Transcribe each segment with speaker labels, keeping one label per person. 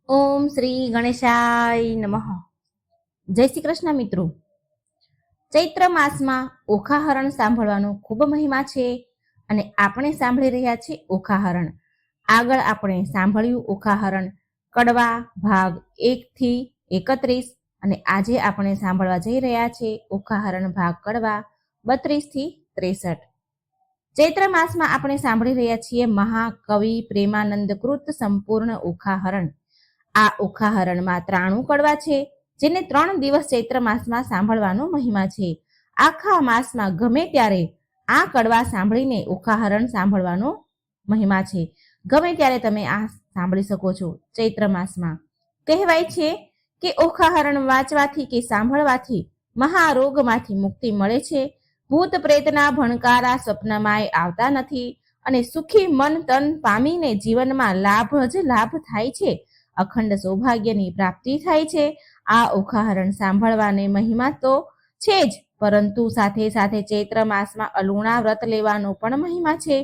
Speaker 1: ઓમ શ્રી ગણેશાય નમઃ. જય શ્રી કૃષ્ણ મિત્રો. ચૈત્ર માસમાં ઓખાહરણ સાંભળવાનો ખૂબ મહિમા છે અને આપણે સાંભળી રહ્યા છીએ ઓખાહરણ. આગળ આપણે સાંભળ્યું ઓખાહરણ કડવા ભાગ 1 થી 31 અને આજે આપણે સાંભળવા જઈ રહ્યા છીએ ઓખાહરણ ભાગ કડવા 32 થી 63. ચૈત્ર માસમાં આપણે સાંભળી રહ્યા છીએ મહાકવિ પ્રેમાનંદ કૃત સંપૂર્ણ ઓખાહરણ. આ ઓખાહરણમાં 93 કડવા છે, જેને 3 દિવસ ચૈત્ર માસમાં સાંભળવાનો મહિમા છે. આખા માસમાં ગમે ત્યારે આ કડવા સાંભળીને ઓખાહરણ સાંભળવાનો મહિમા છે. ગમે ત્યારે તમે આ સાંભળી શકો છો. ચૈત્ર માસમાં કહેવાય છે કે ઓખાહરણ વાંચવાથી કે સાંભળવાથી મહારોગમાંથી મુક્તિ મળે છે. ભૂત પ્રેતના ભણકારા સ્વપ્નમાંય આવતા નથી અને સુખી મન તન પામીને જીવનમાં લાભ જ લાભ થાય છે. અખંડ સૌભાગ્યની પ્રાપ્તિ થાય છે. આ ઓખાહરણ સાંભળવાને મહિમા તો છે જ, પરંતુ સાથે સાથે ચૈત્ર માસમાં અલુણા વ્રત લેવાનો પણ મહિમા છે.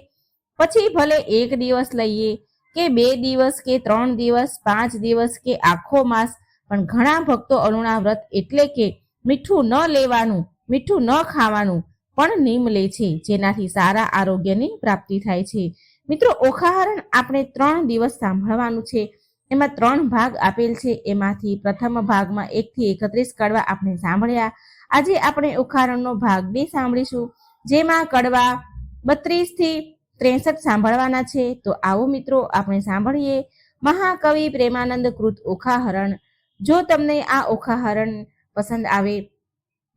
Speaker 1: પછી ભલે 1 દિવસ લઈએ કે 2 દિવસ કે 3 દિવસ 5 દિવસ કે આખો માસ, પણ ઘણા ભક્તો અલુણા વ્રત એટલે કે મીઠું ન લેવાનું, મીઠું ન ખાવાનું પણ નિયમ લે છે, જેનાથી સારા આરોગ્યની પ્રાપ્તિ થાય છે. મિત્રો, ઓખાહરણ આપણે 3 દિવસ સાંભળવાનું છે. એમાં 3 ભાગ આપેલ છે. એમાંથી પ્રથમ ભાગમાં 1 થી 31 કડવા આપણે સાંભળ્યા. આજે આપણે ઓખાહરણનો ભાગ 2 સાંભળીશું, જેમાં કડવા 32 થી 63 સાંભળવાના છે. તો આવો મિત્રો, આપણે સાંભળીએ મહાકવિ પ્રેમાનંદ કૃત ઓખાહરણ. જો તમને આ ઓખાહરણ પસંદ આવે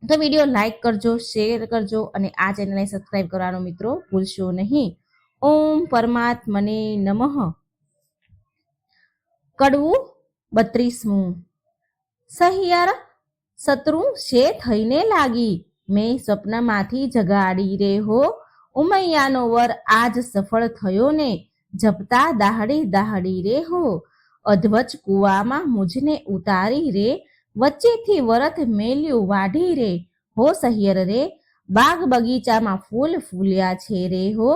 Speaker 1: તો વિડીયો લાઈક કરજો, શેર કરજો અને આ ચેનલને સબસ્ક્રાઈબ કરવાનો મિત્રો ભૂલશો નહીં. ઓમ પરમાત્મને નમઃ. કડવું 32મું. સહિયર શત્રુ છે થઈને લાગી, મેં સ્વપ્નમાંથી જગાડી રે હો. ઉમૈયાનો વર આજ સફળ થયો ને, જપતા દાહડી દાહડી રે હો. અધવચ કુવામાં મુજને ઉતારી રે, વચ્ચેથી વરત મેલ્યું વાઢી રે હો. સહિયર રે, બાગ બગીચામાં ફૂલ ફૂલ્યા છે રે હો.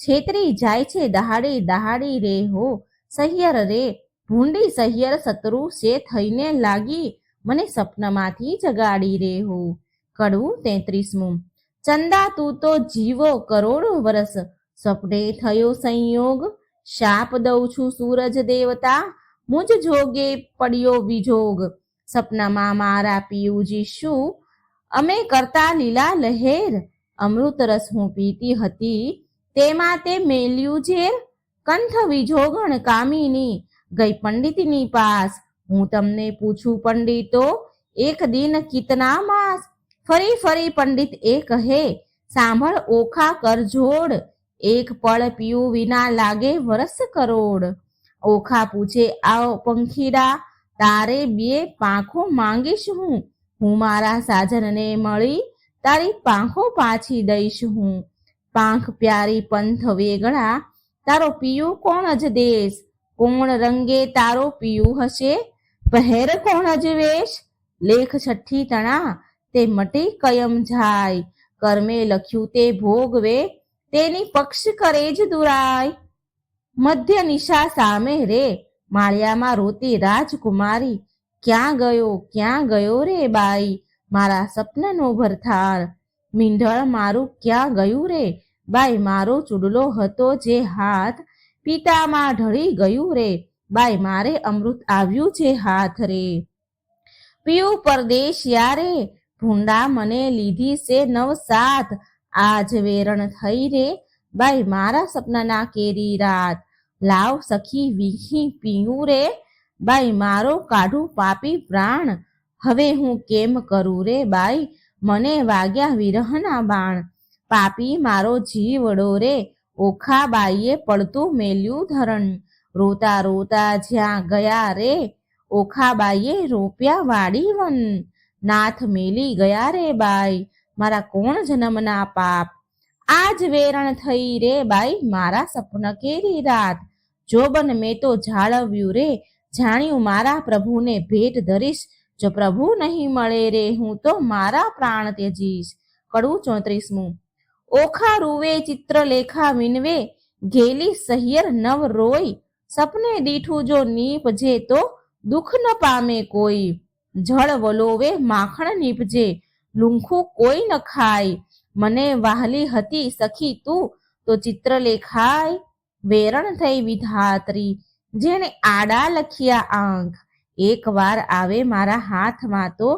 Speaker 1: છેતરી જાય છે દહાડી દહાડી રે હો. સહિયર રે, ભૂંડી સહિયર શત્રુ છે થઈને લાગી, મને સપનામાંથી જગાડી રે હો. કડવું 33મું. ચંદા તું તો જીવો કરોડો વરસ, સપને થયો સંયોગ. શાપ દઉં છું સૂરજ દેવતા, મુજ જોગે પડ્યો વિજોગ. સપનામાં મારા પિયુજી શું અમે કરતા લીલા લહેર, અમૃત રસ હું પીતી હતી તેમાં તે મેલ્યું ઝેર. કંઠ વિજોગણ કામિની ગઈ પંડિતની પાસ, હું તમને પૂછું પંડિતો એક દિન કિતના માસ. ફરી ફરી પંડિત એ કહે સાંભળ ઓખા કર જોડ, એક પળ પીયું વિના લાગે વરસ કરોડ. ઓખા પૂછે આવ પંખીડા, તારે 2 પાંખો માંગીશ હું. હું મારા સાજનને મળી તારી પાંખો પાછી દઈશ હું. પાંખ પ્યારી પંથ વેગળા, તારો પિયું કોણ જ દેશ. કોણ રંગે તારો પિયું હશે, પહેર કોણ જ વેશ. લેખ 6 તણા તે મટી કયમ જાય, કર્મે લખ્યું તે ભોગવે તેની પક્ષ કરે જ દુરાય. મધ્ય નિશા સામે રે, માળિયામાં રોતી રાજકુમારી, ક્યાં ગયો રે બાઈ, મારા સપનાનો ભરથાર. મીંઢળ મારું ક્યાં ગયું રે બાઈ, મારો ચૂડલો હતો જે હાથ, પિતામાં ઢળી ગયું રે બાઈ, મારે અમૃત આવ્યું છે હાથ રે. પીયું પરદેશિયા રે, ભૂંડા મને લીધી છે 9-7, આજ વેરણ થઈ રે બાઈ, મારા સપનાના કેરી રાત. લાવ સખી વીખી પીયું રે બાઈ, મારો કાઢું પાપી પ્રાણ. હવે હું કેમ કરું રે બાઈ, મને વાગ્યા વિરહના બાણ. પાપી મારો જીવડો રે, ઓખા બાઈએ પડતું મેલ્યું ધરણ. રોતા રોતા જ્યાં ગયા રે, ઓખા બાઈએ રોપ્યા વાડી વન. નાથ મેલી ગયા રે બાઈ, મારા કોણ જન્મના પાપ. આજ વેરણ થઈ રે બાઈ, મારા સપન કેરી રાત. જોબન મેં તો જાળવ્યું રે, જાણ્યું મારા પ્રભુને ભેટ ધરીશ. જો પ્રભુ નહીં મળે રે, હું તો મારા પ્રાણ ત્યજીશ. કડવું 34મું. ઓખા રૂવે ચિત્રલેખા વિનવે, ઘેલી સહિયર નવ રોય. સપને દીઠું જો નીપજે તો દુઃખ ન પામે કોઈ, જળ વલોવે માખણ નીપજે, લૂંખું કોઈ ન ખાય, મને વહાલી હતી સખી તું, તો ચિત્ર લેખાય, વેરણ થઈ વિધાત્રી, જેણે આડા લખ્યા આંખ, એક વાર આવે મારા હાથમાં તો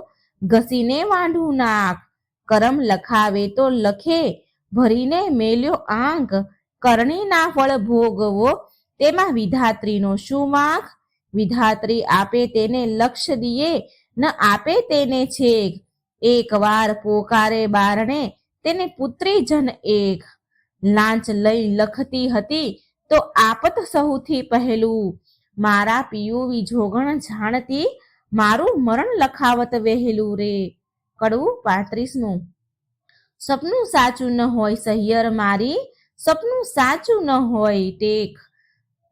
Speaker 1: ઘસીને વાંઢું નાખ, કરમ લખાવે તો લખે, ભરીને મેલ્યો આંક, કરણીના ફળ ભોગવો, તેમાં વિધાત્રીનો શું વાંક, વિધાત્રી આપે તેને લક્ષ દિયે, ન આપે તેને છેક, એક વાર પોકારે બારણે, તેને પુત્રી જન એક, લાંચ લઈ લખતી હતી તો આપત સહુથી પહેલું, મારા પિયું વિજોગણ જાણતી, મારું મરણ લખાવત વહેલું રે. કડવું 35. સપનું સાચું ન હોય સહિયર મારી, સપનું સાચું ન હોય ટેક,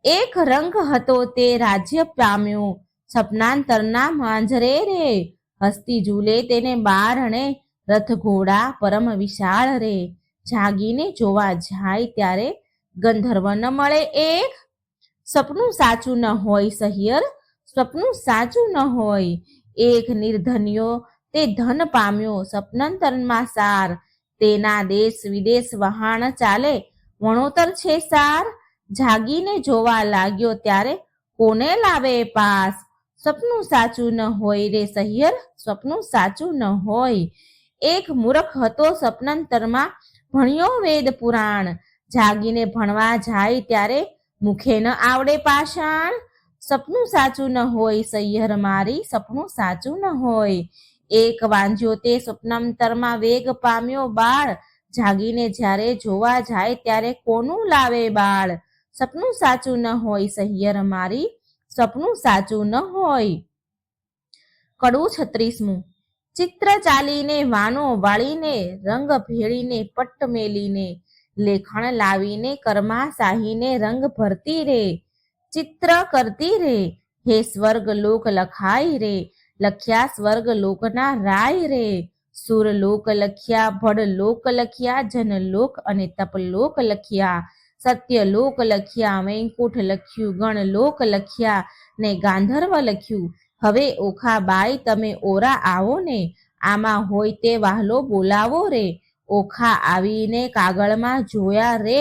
Speaker 1: એક રંગ હતો તે રાજ્ય પામ્યો, સપનાંતરના માંજરે રે, હસ્તી ઝૂલે તેને બારણે, રથ ઘોડા પરમ વિશાળ રે, જાગીને જોવા જાય ત્યારે ગંધર્વ ન મળે એક, સપનું સાચું ન હોય સહિયર, સપનું સાચું ન હોય, એક નિર્ધન્યો તે ધન પામ્યો સપનાંતરમાં સાર, તેના દેશ વિદેશ વહાણ ચાલે, વણોતર છે સાર, જાગીને જોવા લાગ્યો ત્યારે કોને લાવે પાસ, સપનું સાચું ન હોય રે સહિયર, સપનું સાચું ન હોય, એક મૂર્ખ હતો સપનાંતરમાં, ભણ્યો વેદ પુરાણ, જાગીને ભણવા જાય ત્યારે મુખે ન આવડે પાષાણ, સપનું સાચું ન હોય સહિયર મારી, સપનું સાચું ન હોય, એક વાંજ્યો તે સ્વપ્નાંતરમાં વેગ પામ્યો બાળ, જાગીને જ્યારે જોવા જાય ત્યારે કોનું લાવે બાળ, સપનું સાચું ન હોય સહિયર મારી, સપનું સાચું ન હોય. કડવું 36. ચિત્ર ચાલીને વાનો વાળીને, રંગ ભેળીને પટ્ટ મેલીને, લેખણ લાવીને કર્મા સાહીને રંગ ભરતી રે, ચિત્ર કરતી રે, હે સ્વર્ગ લોક લખાય રે, લખ્યા સ્વર્ગ લોકના રાય રે, સુર લોક લખ્યા, ભડ લોક લખ્યા, જન લોક અને તપ લોક લખ્યા, સત્ય લોક લખ્યા, વૈકુંઠ લખ્યું, ગણ લોક લખ્યા ને ગાંધર્વ લખ્યું, હવે ઓખા બાઈ તમે ઓરા આવો ને, આમાં હોય તે વાહલો બોલાવો રે, ઓખા આવીને કાગળમાં જોયા રે,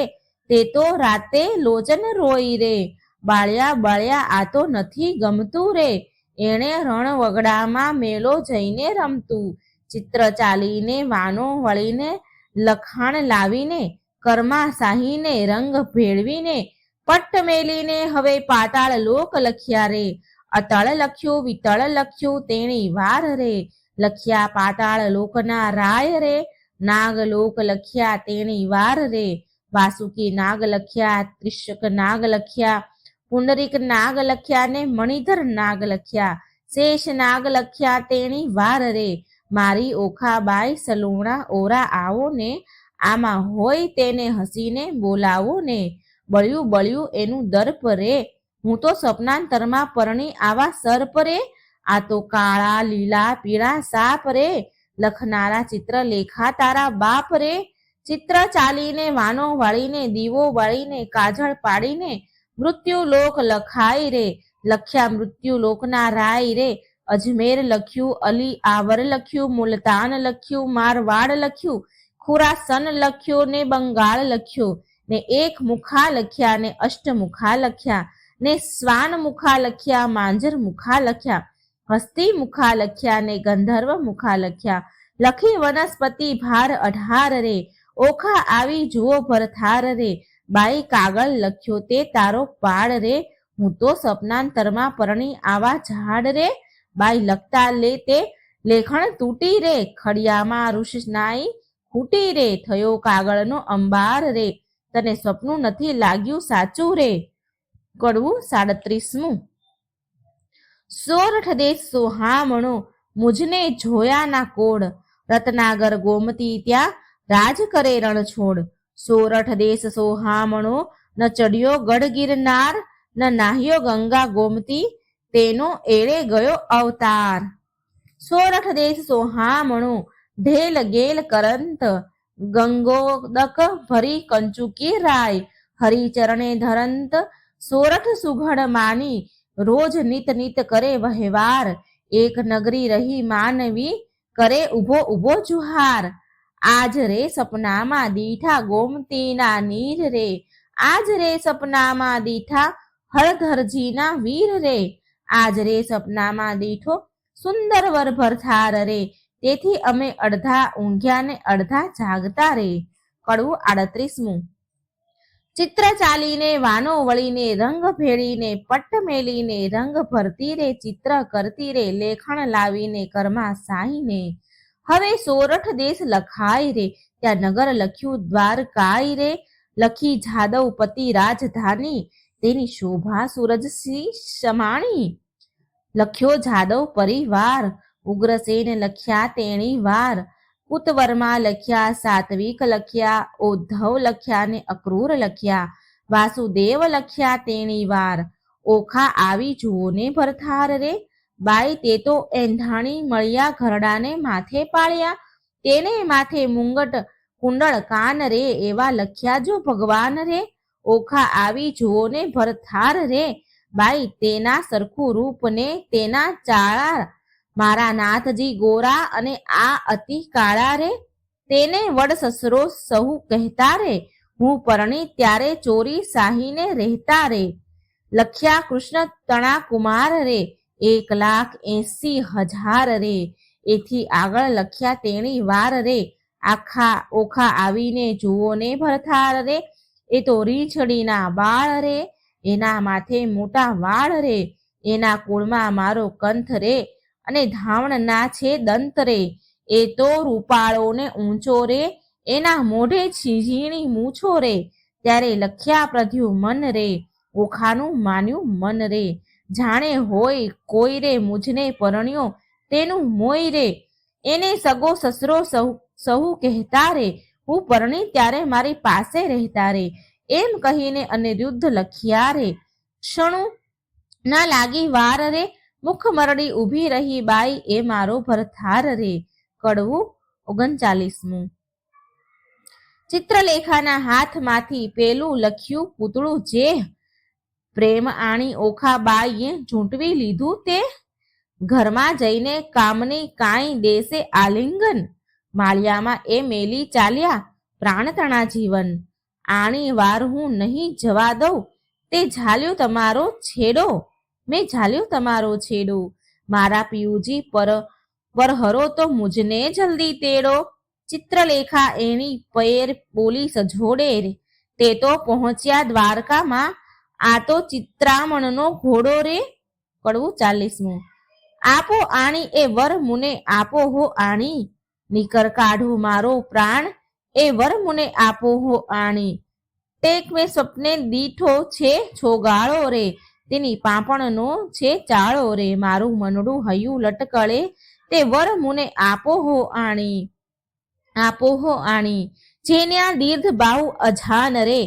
Speaker 1: તે તો રાતે લોચન રોઈ રે, બાળ્યા બાળ્યા આ તો નથી ગમતું રે, એણે રણ વગડામાં મેલો જઈને રમતું, ચિત્ર ચાલીને વાનો વળીને, લખાણ લાવીને, કર્મા સાહીને રંગ ભેળવીને, પટ્ટ મેલીને હવે પાતાળ લોક લખ્યા રે, અતળ લખ્યું વિતળ લખ્યું તેણી વાર રે, લખ્યા પાતાળ લોકના રાય રે, નાગ લોક લખ્યા તેણી વાર રે, વાસુકી નાગ લખ્યા, ત્રિશક નાગ લખ્યા, પુંડરીક નાગ લખ્યા ને મણિધર નાગ લખ્યા, શેષ નાગ લખ્યા તેણી વાર રે, મારી ઓખાબાઈ સલુણા ઓરા આવો ને, આમાં હોય તેને હસીને બોલાવો ને, બળ્યું બળ્યું એનું દર્પ રે, હું તો સપનાંતરમાં પરણી આવા સર્પ રે, આ તો કાળા લીલા પીળા સાપ રે, લખનારા ચિત્ર લેખા તારા બાપ રે, ચિત્ર ચાલીને વાનો વાળીને, દીવો વાળીને, કાજળ પાડીને, મૃત્યુ લોક લખાય રે, લખ્યા મૃત્યુ લોકના રાય રે, અજમેર લખ્યું, અલી આવર લખ્યું, મુલતાન લખ્યું, મારવાડ લખ્યું, ખુરાસન લખ્યું ને બંગાળ લખ્યું, ને એક મુખા લખ્યા ને અષ્ટમુખા લખ્યા, ને શ્વાન મુખા લખ્યા, માંજર મુખા લખ્યા, હસ્તી મુખા લખ્યા ને ગંધર્વ મુખા લખ્યા, લખી વનસ્પતિ ભાર 18 રે, ઓખા આવી જુઓ ભરથાર રે, બાઈ કાગળ લખ્યો તે તારો પાડ રે, હું તો સપનાંતરમાં પરણી આવા ઝાડ રે, બાઈ લખતા લે તે લેખણ તૂટી રે, ખડિયામાં રૂષનાઈ ખૂટી રે, થયો કાગળનો અંબાર રે, તને સપનું નથી લાગ્યું સાચું રે. કડવું 37. સોરઠ દેશ સોહામણો, મુજને જોયા ના કોડ, રત્નાગર ગોમતી ત્યાં રાજ કરે રણછોડ, સોરઠ દેશ સોહામણો, ન ચડ્યો ગઢ ગિરનાર, ન નાહ્યો ગંગા ગોમતી, તેનો એળે ગયો અવતાર, સોરઠ દેશ સોહામણો, ઢેલ ગેલ કરંત, ગંગોદક ભરી કંચુકી રાય, હરિચરણે ધરંત, સોરઠ સુઘડ માની, રોજ નિત નિત કરે વહેવાર, એક નગરી રહી માનવી કરે ઉભો ઉભો જુહાર. આજ રે સપનામાં દીઠા ગોમતીના નીર રે, આજ રે સપનામાં દીઠા હળધરજીના વીર રે, આજ રે સપનામાં દીઠો સુંદર વર ભરથાર રે, તેથી અમે અડધા ઊંઘ્યા ને અડધા જાગતા રે. કડવું 38મું. ચિત્ર ચાલીને વાનો વળીને રંગ ભેળીને પટ્ટ મેલીને રંગ ભરતી રે, ચિત્ર કરતી રે લેખણ લાવીને કરમાં સાહીને. હવે સોરઠ દેશ લખાય રે, ત્યાં નગર લખ્યું દ્વારકાય રે, લખી જાદવપતિ રાજધાની, તેની શોભા સૂરજસિંહ સમાણી. લખ્યો જાદવ પરિવાર, ઉગ્રસેન લખ્યા તેણી વાર, કુતવર્મા લખ્યા, સાત્વિક લખ્યા, ઉદ્ધવ લખ્યા ને અક્રૂર લખ્યા, વાસુદેવ લખ્યા તેણી વાર. ઓખા આવી જુઓ ને ભરથાર રે, બાઈ તે તો એંધાણી મળ્યા ઘરડાને માથે પાળ્યા, તેને માથે મુંગટ કુંડળ કાન રે, એવા લખ્યા જો ભગવાન રે. ઓખા આવી જુઓ ને ભરથાર રે, બાઈ તેના સરખું રૂપ ને તેના ચાળા, મારા નાથજી ગોરા અને આ અતિ કાળા રે, તેને વડ સસરો સહુ કહેતા રે, હું પરણી ત્યારે ચોરી સાહીને રહેતા રે. લખ્યા કૃષ્ણ તણા કુમાર રે, 1,80,000 રે, એથી આગળ લખ્યા તેણી વાર રે. ઓખા આવીને જુઓ ને ભરથાર રે, એ તો રીંછડીના બાળ રે, એના માથે મોટા વાળ રે, એના કુળમાં મારો કંથ રે, અને ધાવણના છે દંત રે, એ તો રૂપાળો ને ઊંચો રે, એના મોઢે ઝીણી મૂછો રે. ત્યારે લખ્યા પ્રધ્યું મન રે, ઓખાનું માન્યું મન રે, જાણે હોય કોઈ રે મુજને પરણ્યો તેનું મોય રે, એને સગો સસરો સહુ કહેતા રે, હું પરણી ત્યારે મારી પાસે રહેતા રે. એમ કહીને અનિરુદ્ધ લખ્યા રે, ક્ષણું ના લાગી વાર રે, મુખ મરડી ઊભી રહી બાઈ એ મારો ભરથાર રે. કડવું 39મું. ચિત્રલેખાના હાથમાંથી પેલું લખ્યું પૂતળું જે, પ્રેમ આણી ઓખા બાઈએ ઝૂંટવી લીધું તે, ઘરમાં જઈને કામની કાંઈ દેશે આલિંગન, માળિયામાં એ મેલી ચાલ્યા પ્રાણતણા જીવન. આણી વાર હું નહીં જવા દઉં, તે ઝાલ્યો તમારો છેડો, મેં ઝાલ્યો તમારો છેડો, મારા પિયુજી પર હરો તો મુજને જલ્દી તેડો. ચિત્રલેખા એની પૈર બોલી સજોડે, તે તો પહોંચ્યા દ્વારકામાં, આ તો ચિત્રામણનો ઘોડો રે. કડવું 40મું. આપો આણી એ વર મુને આપો હો આણી, નીકર કાઢો મારો પ્રાણ, એ વર મુને આપો હો આણી. ટેક મેં સ્વપ્ને દીઠો છે છોગાળો રે, તેની પાપણનો છે ચાળો રે, મારું મનડું હૈયું લટકળે, તે વર મુને આપો હો આણી. આપો હો આણી. જેન્યા દીર્ઘ બાહુ અજાન રે,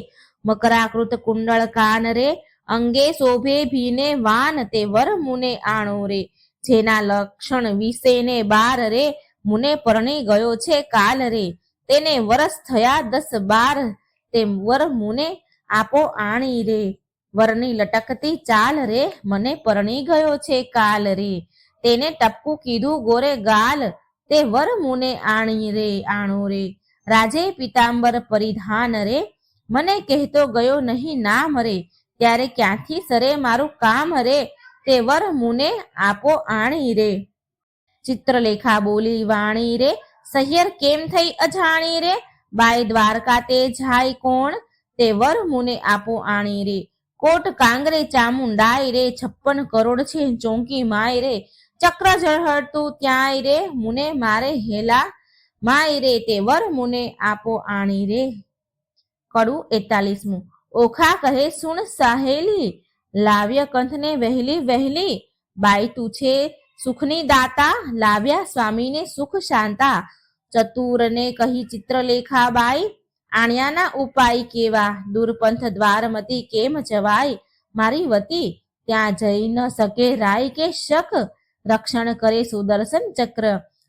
Speaker 1: મકરાકૃત કુંડળ કાન રે, અંગે શોભે ભીને વાન, તે વર મુને આણો રે, જેના લક્ષણ વિશે ને 12 રે, મુને પરણી ગયો છે કાલ રે, તેને વરસ થયા 10-12, તે વર મુને આપો આણી રે. વરની લટકતી ચાલ રે, મને પરણી ગયો છે કાલ રે, તેને ટપકું કીધું ગોરે ગાલ, તે વર મુને આણી રે આણો રે. રાજે પિતાંબર પરિધાન રે, મને કહેતો ગયો નહીં નામ રે, ત્યારે ક્યાંથી સરે મારું કામ રે, તે વર મુને આપો આણી રે. ચિત્રલેખા બોલી વાણી રે, સહિયર કેમ થઈ અજાણી રે, બાઈ દ્વારકા તે જાય કોણ, તે વર મુને આપો આણી રે. કોટ કાંગરે ચામુંડાય રે, 56 કરોડ છે ચોંકી માય રે, ચક્ર ઝળહળતું ત્યાંય રે, મુને મારે હેલા માય રે, તે વર મુને આપો આણી રે. કડવું 41મું. ઓખા કહે સુણ સહેલી, લાવ્ય કંથને વહેલી વહેલી, બાઈ તું છે સુખની દાતા, લાવ્યા સ્વામીને સુખ શાંતા. ચતુરને કહી ચિત્રલેખા બાઈ, આણ્યાના ઉપાય કેવા, દુર્પંથ દ્વારમતી કેમ જવાય, મારી વતી ત્યાં જઈ ન શકે રાય કે શક, રક્ષણ કરે સુદર્શન ચક્ર,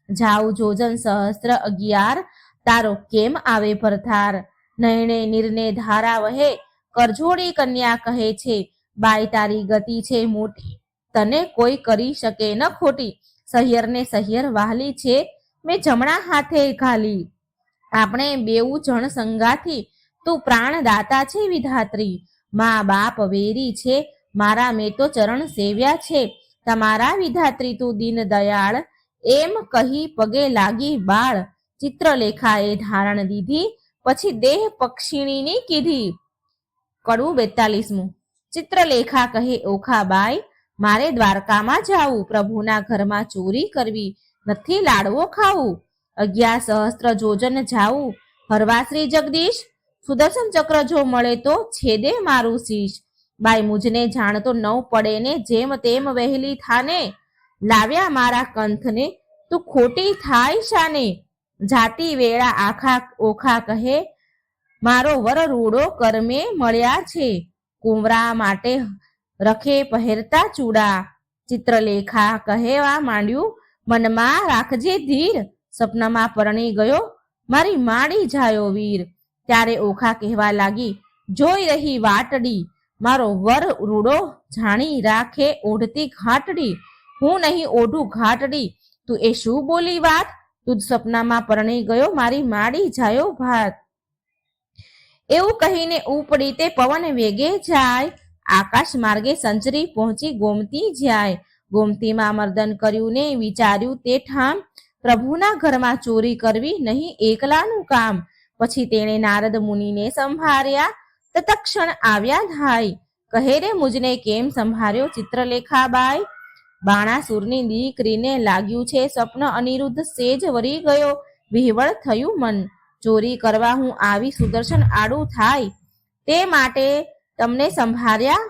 Speaker 1: જાઉ જોજન સહસ્ત્ર 11, તારો કેમ આવે ભરથાર. નયણે નીરને ધારા વહે, કરજોડી કન્યા કહે છે, બાઈ તારી ગતિ છે મોટી, તને કોઈ કરી શકે ન ખોટી. સહિયરને સહિયર વહાલી છે, મેં જમણા હાથે ઘાલી. આપણે બેઉ જણ સંગાથી, તું પ્રાણદાતા છે વિધાત્રી. મા બાપ વેરી છે મારા, મેં તો ચરણ સેવ્યા છે તમારા વિધાત્રી. તું દીન દયાળ, એમ કહી પગે લાગી બાળ. ચિત્રલેખાએ ધારણ દીધી, પછી દેહ પક્ષિણીની કીધી. કડવું 42મું. ચિત્રલેખા કહે ઓખાબાઈ, મારે દ્વારકામાં જાવું, પ્રભુના ઘરમાં ચોરી કરવી, નથી લાડવો ખાવું. 11 સહસ્ત્ર જોજન જાવું, હરવા શ્રી જગદીશ. સુદર્શન ચક્ર જો મળે તો છેદે મારું શીશ. બાઈ મુજને જાણતો નવ પડે ને, જેમ તેમ વહેલી થાને. લાવ્યા મારા કંથને, તું ખોટી થાય શાને. જાતી વેળા આખા ઓખા કહે, મારો વર રૂડો કરમે મળ્યા છે. કુંવરા માટે રખે પહેરતા ચૂડા. ચિત્રલેખા કહેવા માંડ્યું, મનમાં રાખજે ધીર. સપનામાં પરણી ગયો, મારી માડી જાયો વીર. ત્યારે ઓખા કહેવા લાગી, જોઈ રહી વાટડી, મારો વર રૂડો જાણી રાખે ઓઢતી ઘાટડી. હું નહીં ઓઢું ઘાટડી, તું એ શું બોલી વાત. તું સપનામાં પરણી ગયો, મારી માડી જાયો ભાત. એવું કહીને ઉપડી તે પવન વેગે જાય, આકાશ માર્ગે સંચરી પહોંચી ગોમતી જાય. ગોમતીમાં મર્દન કર્યું ને વિચાર્યું તે ઠામ, પ્રભુના ઘરમાં ચોરી કરવી નહીં એકલાનું કામ. પછી તેણે નારદ મુનિને સંભાળ્યા, તત્ક્ષણ આવ્યા ધાય. કહે રે મુજને કેમ સંભાળ્યો ચિત્રલેખાબાઈ. બાણાસુરની દીકરીને લાગ્યું છે સ્વપ્ન, અનિરુદ્ધ સેજ વરી ગયો, વિહવળ થયું મન. ચોરી કરવા હું આવી, સુદર્શન આડું થાય, તે માટે તમને સંભાળ્યા,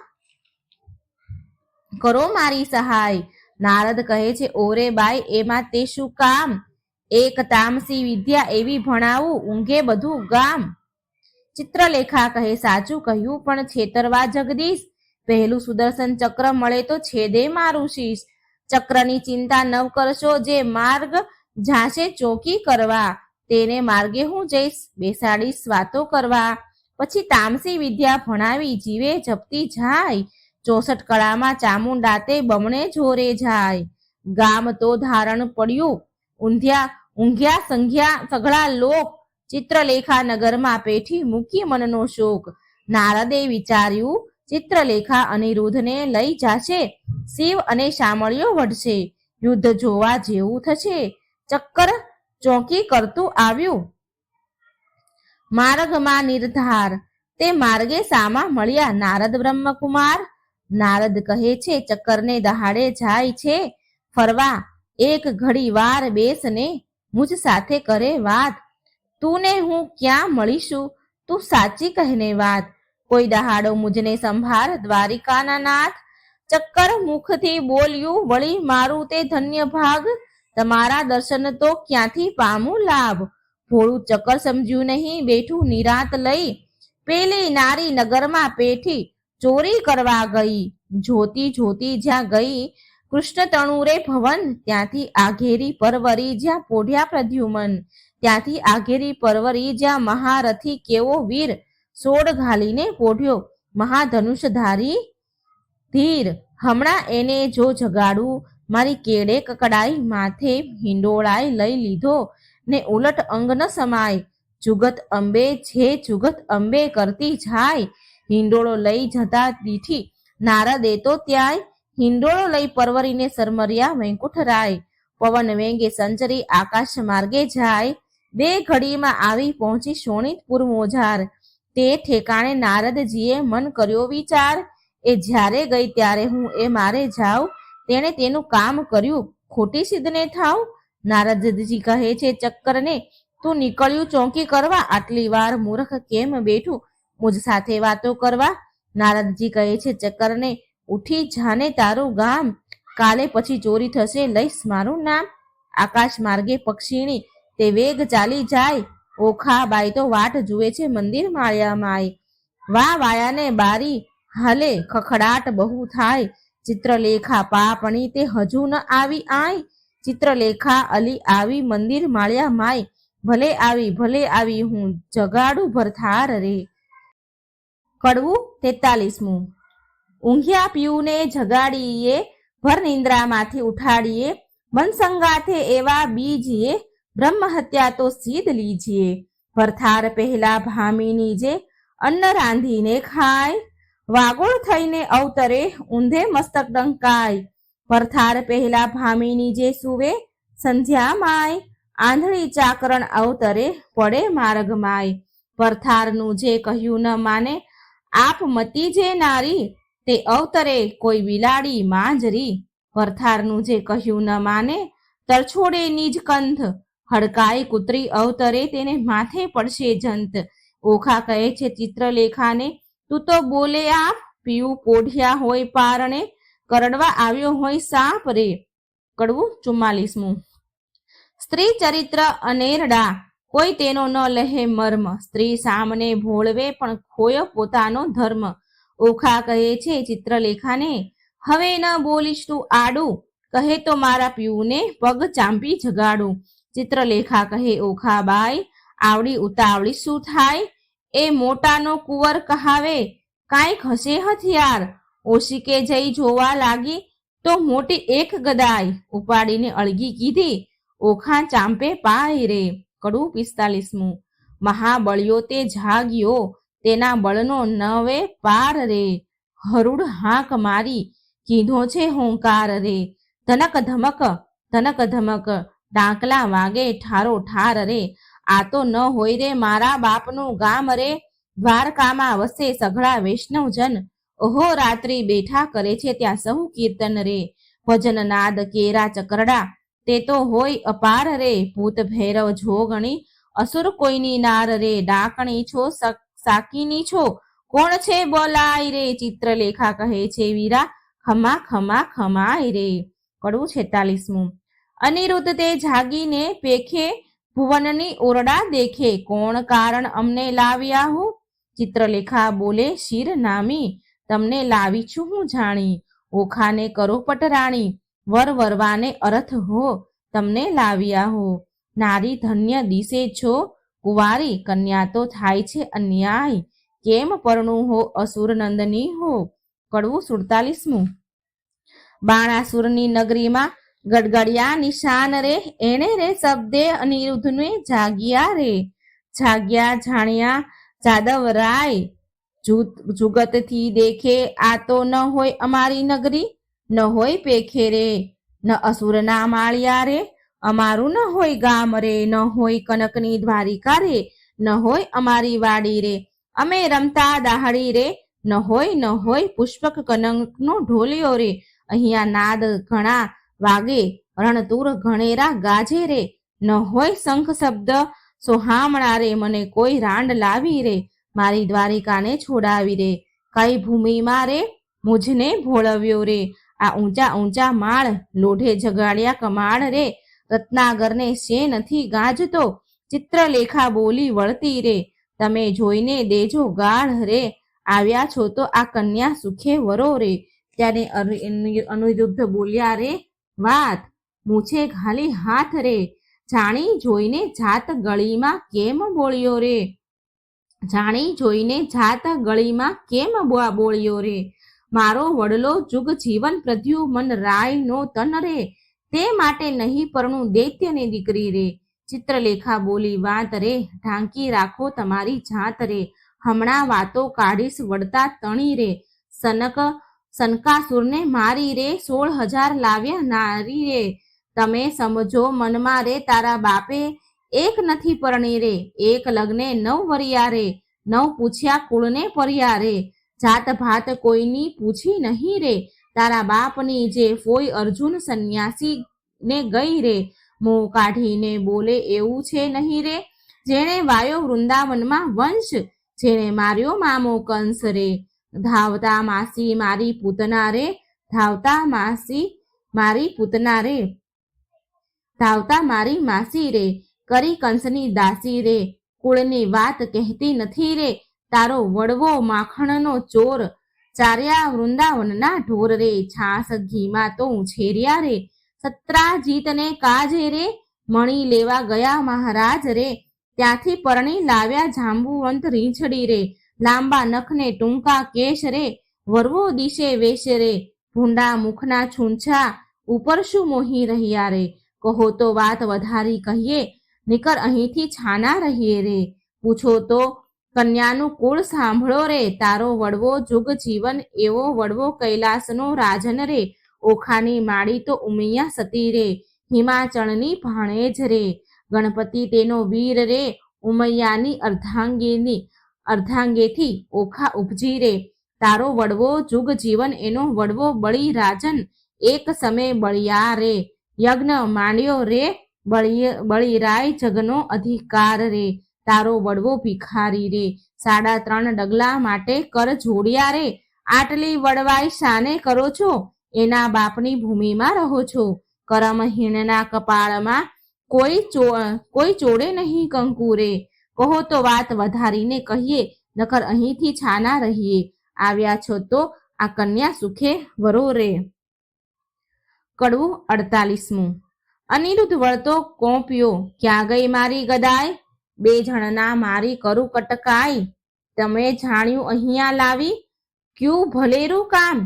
Speaker 1: કરો મારી સહાય. નારદ કહે છે ઓરે બાઈ, એમાં તે શું કામ, એક તામસી વિદ્યા એવી ભણાવું, ઊંઘે બધું ગામ. ચિત્રલેખા કહે સાચું કહ્યું, પણ છેતરવા જગદીશ, પહેલું સુદર્શન ચક્ર મળે તો છેદે મારું શીશ. ચક્રની ચિંતા ન કરશો, જે માર્ગ જાશે ચોકી કરવા, તેને માર્ગે હું જઈશ બેસાડીશ વાતો કરવા. પછી તામસી વિદ્યા ભણાવી જીવે જપતી જાય, 64 કળામાં ચામુંડા તે બમણે જોરે જાય. ગામ તો ધારણ પડ્યું, ઊંઘ્યા સંઘ્યા સઘળા લોક, ચિત્રલેખા નગરમાં પેઠી મૂકી મનનો શોક. નારદે વિચાર્યું, ચિત્રલેખા અનિરુદ્ધને લઈ જાશે, શિવ અને શામળિયો વઢશે, યુદ્ધ જોવા જેવું થશે. ચક્કર ચોકી કરતું આવ્યું, માર્ગમાં નિર્ધાર, તે માર્ગે સામા મળ્યા નારદ બ્રહ્મકુમાર. નારદ કહે છે ચક્કરને દહાડે જાય છે ફરવા, એક ઘડી વાર બેસને મુજ સાથે કરે વાત. તું ને હું ક્યાં મળીશું, તું સાચી કહેને વાત. કોઈ દહાડો મુજને સંભાળ દ્વારિકાના નાથ. ચક્કર મુખથી બોલ્યું વળી મારું તે ધન્ય ભાગ, તમારા દર્શન તો ક્યાંથી પામું લાભ. ભોળું ચક્કર સમજ્યું નહીં, બેઠું નિરાત લઈ, પેલી નારી નગરમાં પેઠી ચોરી કરવા ગઈ. જોતી જોતી જ્યાં ગઈ કૃષ્ણ તણુરે ભવન, ત્યાંથી આઘેરી પરવરી જ્યાં પોઢ્યા પ્રદ્યુમન. ત્યાંથી આઘેરી પરવરી જ્યાં મહારથી કેવો વીર, સોડ ઘાલીને પોઢ્યો મહાધનુષધારી ધીર. હમણાં એને જો જગાડું, મારી કેડે કકડાઈ, માથે હિંડોળાઈ લઈ લીધો ને ઉલટ અંગ ન સમાય. જુગત અંબે છે જુગત અંબે કરતી જાય, હિંડોળો લઈ જતા દીઠી નારદે તો ત્યાંય. હિંડોળો લઈ પરવરીને સરમર્યા વૈકુંઠરાય. પવન વેગે સંચરી આકાશ માર્ગે જાય, 2 ઘડીમાં આવી પહોંચી શોણિતપુર મોજાર. તે ઠેકાણે નારદજીએ મન કર્યો વિચાર, એ જ્યારે ગઈ ત્યારે હું એ મારે જાઉં, તેણે તેનું કામ કર્યું ખોટી સિદ્ધને થાવ. નારદજી કહે છે ચક્કરને, તું નીકળ્યું ચોકી કરવા, આટલી વાર મૂર્ખ કેમ બેઠું મુજ સાથે વાતો કરવા. નારદજી કહે છે ચક્કરને, ઉઠી જાને તારું ગામ, કાલે પછી ચોરી થશે લઈશ મારું નામ. આકાશ માર્ગે પક્ષીણી તે વેગ ચાલી જાય, ઓખાબાઈ તો વાટ જુએ છે મંદિર માળ્યા માય. વા વાયાને બારી હાલે ખખડાટ બહુ થાય, ચિત્રલેખા પાપણી તે હજુ ન આવી આય. ચિત્રલેખા અલી આવી મંદિર માળ્યા માય, ભલે આવી હું જગાડું ભરથાર રે. કડવું 43મું. ઊંઘ્યા પીયુને જગાડીએ, ભર નિંદ્રામાંથી ઉઠાડીએ, મન સંગાથે એવા બીજીએ, બ્રહ્મ હત્યા તો સીધ લીજીએ. ભરથાર પહેલા ભામીની જે અન્ન રાંધીને ખાય, વાગોળ થઈને અવતરે ઊંધે મસ્તક ડંકાય. ભરથાર પહેલા ભામીની જે સુવે સંધ્યા માય, આંધળી ચાકરણ અવતરે પડે માર્ગ માય. ભરથારનું જે કહ્યું ન માને આપ મતી જે નારી, તે અવતરે કોઈ બિલાડી માંજરી. ભરથારનું જે કહ્યું ન માને તરછોડે નિજ કંથ, હડકાઈ કૂતરી અવતરે તેને માથે પડશે જંત. ઓખા કહે છે ચિત્રલેખાને, તું તો બોલે આપ, પીવું પોઢિયા હોય પારણે, કરડવા આવ્યો હોય સાપ રે. કડવું 44મું. સ્ત્રી ચરિત્ર અનેરડા, કોઈ તેનો ન લહે મર્મ, સ્ત્રી સામને ભોળવે પણ ખોયો પોતાનો ધર્મ. ઓખા કહે છે ચિત્રલેખાને, હવે ન બોલીશ તું આડું, કહે તો મારા પીવુને પગ ચાંપી જગાડું. ચિત્રલેખા કહે, ઓખા બાઈ આવડી ઉતાવળી શું થાય, એ મોટાનો કુંવર કહાવે કાંઈક હશે હથિયાર. ઓશિકે જઈ જોવા લાગી તો મોટી એક ગદાય, ઉપાડીને અળગી કીધી ઓખા ચાંપે પાય રે. કડવું 45મું. મહાબળિયો તે જાગ્યો, તેના બળનો નવે પાર રે. હરુડ હાંક મારી કીધો છે હોંકાર રે. ધનક ધમક ડાંકલા વાગે ઠારો ઠાર રે. આ તો ન હોય રે મારા બાપનું ગામ રે, દ્વારકામાં વસે સઘળા વૈષ્ણવજન, ઓહો રાત્રિ બેઠા કરે છે ત્યાં સહુ કીર્તન રે. ભજન નાદ કેરા ચકરડા, તે તો હોય અપાર રે. ભૂત ભૈરવ જોગણી, અસુર કોઈની નાર રે. ડાકણી છો સાકીની છો, કોણ છે બોલાય રે. ચિત્રલેખા કહે છે વીરા, ખમા ખમા ખમાય રે. કડવું 46મું. અનિરુદ્ધ તે જાગીને પેખે, ભુવનની ઓરડા દેખે, કોણ કારણ અમને લાવ્યા હું. ચિત્રલેખા બોલે શિર નામી, તમને લાવી છું હું જાણી. ઓખાને કરો પટરાણી, વર વરવાને અરથ હો, તમને લાવ્યા હો. નારી ધન્ય દિશે છો, કુંવારી કન્યા તો થાય છે અન્યાય, કેમ પરણું હો અસુર નંદની હો. કડવું 47મું. બાણાસુરની નગરીમાં ગડગડિયા નિશાન રે, એણે રે શબ્દે અનિરુદ્ધને જાગ્યા રે. જાગ્યા જાણ્યા જાદવરાય, જુગતથી દેખે આ તો ન હોય અમારી નગરી, ન હોય પેખે રે, ન અસુરના માળિયા રે, અમારું ન હોય ગામ રે, ન હોય કનકની દ્વારિકા રે, ન હોય અમારી વાડી રે, અમે રમતા દાહડી રે, ન હોય પુષ્પક કનકનો ઢોલિયો રે. અહીંયા નાદ ઘણા વાગે, રણતુર ઘણેરા ગાજે રે, ન હોય શંખ શબ્દ સોહામણા રે, મને કોઈ રાંડ લાવી રે, મારી દ્વારિકાને છોડાવી રે. કઈ ભૂમિમાં રે મુજને ભોળવ્યો રે, આ ઊંચા ઊંચા માળ લોઢે જગાડ્યા કમાડ રે. રત્નાગરને શે નથી ગાજતો, ચિત્રલેખા બોલી વળતી રે, તમે જોઈને દેજો ગાઢ રે, આવ્યા છો તો આ કન્યા સુખે વરો રે. ત્યારે અનિરુદ્ધ બોલ્યા રે વાત, મૂછે ઘાલી હાથ રે, જાણી જોઈને જાત ગળીમાં કેમ બોલ્યો રે. જાણી જોઈને જાત ગળીમાં કેમ બોલ્યો રે. મારો વડલો જુગ જીવન પ્રદ્યુમન રાય નો તન રે, તે માટે નહીં પરણું દૈત્યની દીકરી રે. ચિત્રલેખા બોલી વાત રે, ઢાંકી રાખો તમારી જાત રે, હમણાં વાતો કાઢીશ વળતા તણી રે. સનકાસુરને મારી રે, 16,000 લાવ્યા નારી રે. તમે સમજો મનમાં રે, તારા બાપે એક નથી પરણી રે, એક લગ્ને 9 વરિયા રે, 9 પૂછ્યા કુળને પર્યા રે. જાત ભાત કોઈની પૂછી નહીં રે, તારા બાપની જે ફોઈ અર્જુન સંન્યાસી ને ગઈ રે. મોં કાઢીને બોલે એવું છે નહીં રે, જેણે વાયો વૃંદાવનમાં વંશ, જેણે માર્યો મામો કંસ રે. ધાવતા માસી મારી પૂતના રે, ધાવતા માસી મારી પૂતના રે, ધાવતા મારી માસી રે, કરી કંસની દાસી રે. કુળની વાત કહેતી નથી રે, તારો વડવો માખણનો ચોર, ચાર્યા વૃંદાવનના ઢોર રે. છાસ ઘીમાં તો ઉછેર્યા રે, સત્રાજીતને કાજે રે, મણી લેવા ગયા મહારાજ રે, ત્યાંથી પરણી લાવ્યા જાંબુવંત રીંછડી રે. લાંબા નખને ટૂંકા કેશ રે, વરવો દિશે વેશ રે, ભૂંડા મુખના છૂંછા ઉપર શું મોહી રહ્યા રે. કહો તો વાત વધારી કહીએ, નીકર અહીંથી છાના રહીએ રે. પૂછો તો કન્યાનું કુળ સાંભળો રે, તારો વડવો જુગ જીવન એવો વડવો કૈલાસનો રાજન રે. ઓખાની માળી તો ઉમિયા સતી રે, હિમાચળની ભાણેજ રે. ગણપતિ તેનો વીર રે, ઉમૈયાની અર્ધાંગેથી ઓખા ઉપજી રે. તારો વડવો જુગ જીવન એનો વડવો બળી રાજન, એક સમય બળિયા રે. યજ્ઞ માંડ્યો રે, બળિરાય જગનો અધિકાર રે. તારો વડવો ભિખારી રે, 3.5 ડગલા માટે કર જોડ્યા રે. આટલી વડવાઈ શાને કરો છો, એના બાપની ભૂમિમાં રહો છો. કરમહીનના કપાળમાં કોઈ ચોડે નહીં કંકુ રે. કહો તો વાત વધારીને કહીએ, નકર અહીંથી છાના રહીએ. આવ્યા છો તો આ કન્યા સુખે વરો રે. કડવું 48મું. અનિરુદ્ધ વળતો કોંપ્યો, ક્યાં ગઈ મારી ગદાય? 2 જણના મારી કરું કટકાઈ, તમે જાણ્યું અહીંયા લાવી? ક્યું ભલેરું કામ,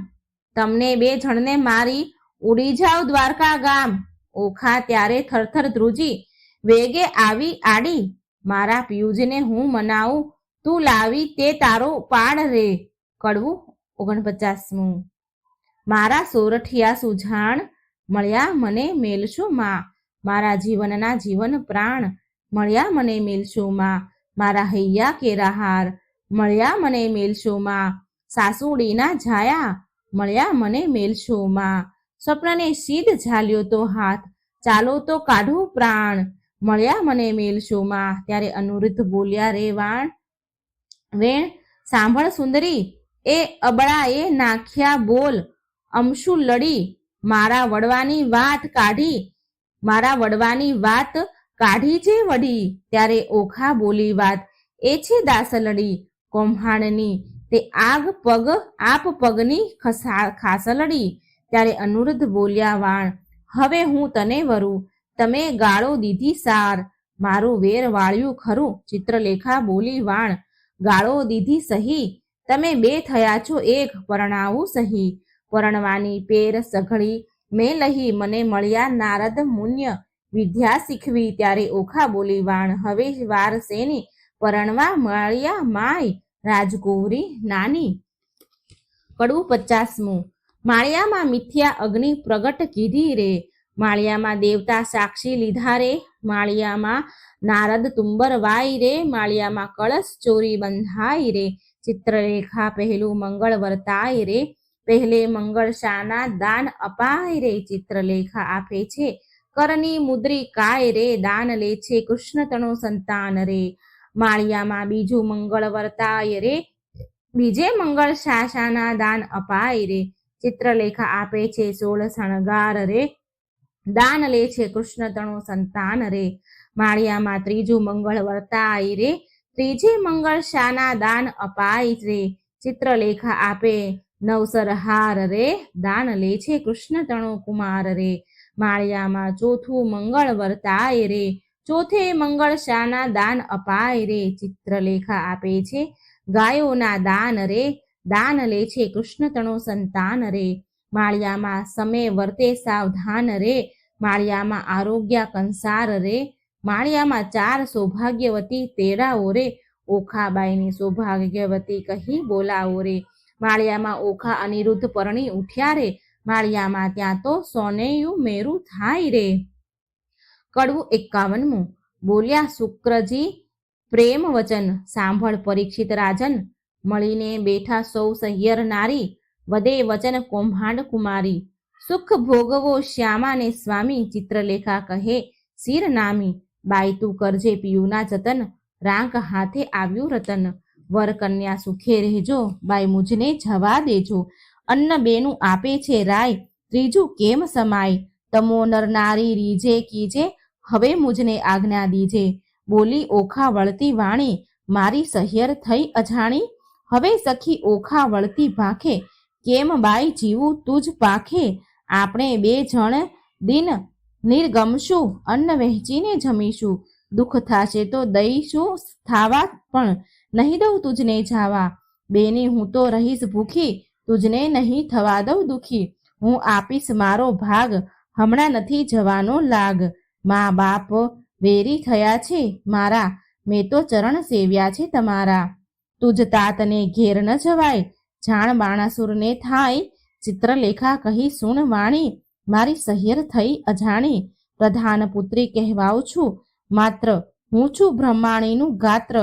Speaker 1: તમને 2 જણને મારી ઉડી જાવ દ્વારકા ગામ. ઓખા ત્યારે થરથર ધ્રુજી, વેગે આવી આડી. મારા પિયુજને હું મનાવું, તું લાવી તે તારો પાડ રે. કડવું 49મું. મારા સોરઠિયા સુજાણ, મળ્યા મને મેલશું માં. મારા જીવનના જીવન પ્રાણ, મળ્યા મને મેલશું માં. મારા હૈયા કેરાહાર, મળ્યા મને મેલશું માં. સાસુડીના જાયા, મળ્યા મને મેલશું માં. સ્વપ્નને સીધ ઝાલ્યો તો હાથ, ચાલો તો કાઢું પ્રાણ. મળ્યા મને મેલશું માં. ત્યારે અનિરુદ્ધ બોલ્યા રે વેણ, સાંભળ સુંદરી, એ અબળાએ નાખ્યા બોલ. અમશું લડી, મારા વડવાની વાત કાઢી જે વડી. ત્યારે ઓખા બોલી વાત, એ છે દાસલડી કોમ્હાણની, તે આપ પગની ખાસલડી. ત્યારે અનિરુદ્ધ બોલ્યા વાણ, હવે હું તને વરું, તમે ગાળો દીધી સાર. મારું વેર વાળ્યું ખરું. ચિત્રલેખા બોલી વાણ, ગાળો દીધી સહી, તમે 2 થયા છો એક, પરણાવું સહી. પરણવાની પેર સઘળી મેં લહી, મને મળ્યા નારદ મુન્ય વિદ્યા શીખવી. ત્યારે ઓખા બોલી વાણ, હવે વાર શેની, પરણવા મળ્યા માય રાજકુંવરી નાની. કડવું 50મું. માળિયામાં મિથ્યા અગ્નિ પ્રગટ કીધી રે, માળિયામાં દેવતા સાક્ષી લીધા રે. માળિયામાં નારદ તુંબર વાય રે, માળિયામાં કળશ ચોરી બંધાય રે. ચિત્રલેખા પહેલું મંગળ વર્તાય રે, પહેલે મંગળ શાના દાન અપાય રે. ચિત્રલેખા આપે છે કરની મુદ્રિકાય રે, દાન લે છે કૃષ્ણ તણો સંતાન રે. માળિયામાં બીજું મંગળ વર્તાય રે, બીજે મંગળ શાના દાન અપાય રે. ચિત્રલેખા આપે છે 16 શણગાર રે, દાન લે છે કૃષ્ણ તણો સંતાન રે. માળિયામાં ત્રીજું મંગળ વર્તાય રે, ત્રીજે મંગળ શાના દાન અપાય રે. ચિત્રલેખા આપે 9 સરહાર રે, દાન લે છે કૃષ્ણ તણો કુમાર રે. માળિયામાં ચોથું મંગળ વર્તાય રે, ચોથે મંગળ શાના દાન અપાય રે. ચિત્રલેખા આપે છે ગાયોના દાન રે, દાન લે છે કૃષ્ણ તણો સંતાન રે. માળિયામાં સમય વર્તે સાવધાન રે, માળિયામાં આરોગ્ય કંસાર રે. માળિયામાં 4 સૌભાગ્યવતી તેડાઓ રે, ઓખાબાઈની સૌભાગ્યવતી કહી બોલાવો રે. માળિયામાં ઓખા અનિરુદ્ધ પરણી ઉઠ્યા રે, માળિયામાં ત્યાં તો સોનેયું મેરું થાય રે. કડવું 51મું. બોલ્યા શુક્રજી પ્રેમ વચન, સાંભળ પરીક્ષિત રાજન. મળીને બેઠા સૌ સહિયર નારી, વદે વચન કૌભાંડ કુમારી. સુખ ભોગવો શ્યામાને સ્વામી, ચિત્રલેખા કહે શિર નામી. બાઈ તું કરજે પિયુના જતન, રાંક હાથે આવ્યું રતન. વર કન્યા સુખે રહેજો, બાઈ મુજને જવા દેજો. અન્ન બેનું આપે છે રાય, ત્રીજું કેમ સમાય. તમો નર નારી રીજે કીજે, હવે મુજને આજ્ઞા દીજે. બોલી ઓખા વળતી વાણી, મારી સહિયર થઈ અજાણી. હવે સખી ઓખા વળતી ભાખે, કેમ બાઈ જીવું તુજ પાખે. આપણે 2 જણ દિન નિર્ગમશું, અન્ન વહેંચીને જમીશું. દુઃખ થાશે તો દઈશું થાવા, પણ નહીં દઉં તુજને જાવા. બેની હું તો રહીશ ભૂખી, તુજને નહીં થવા દઉં દુખી, હું આપીશ મારો ભાગ, હમણાં નથી જવાનો લાગ. મા બાપ વેરી થયા છે મારા, મેં તો ચરણ સેવ્યા છે તમારા. તુજ તાતને ઘેર ન જવાય, જાણ બાણાસુરને થાય, ચિત્રલેખા કહી સુણ વાણી, મારી સહિયર થઈ અજાણી. પ્રધાન પુત્રી કહેવાઉં છું માત્ર, હું છું બ્રહ્માણીનું ગાત્ર.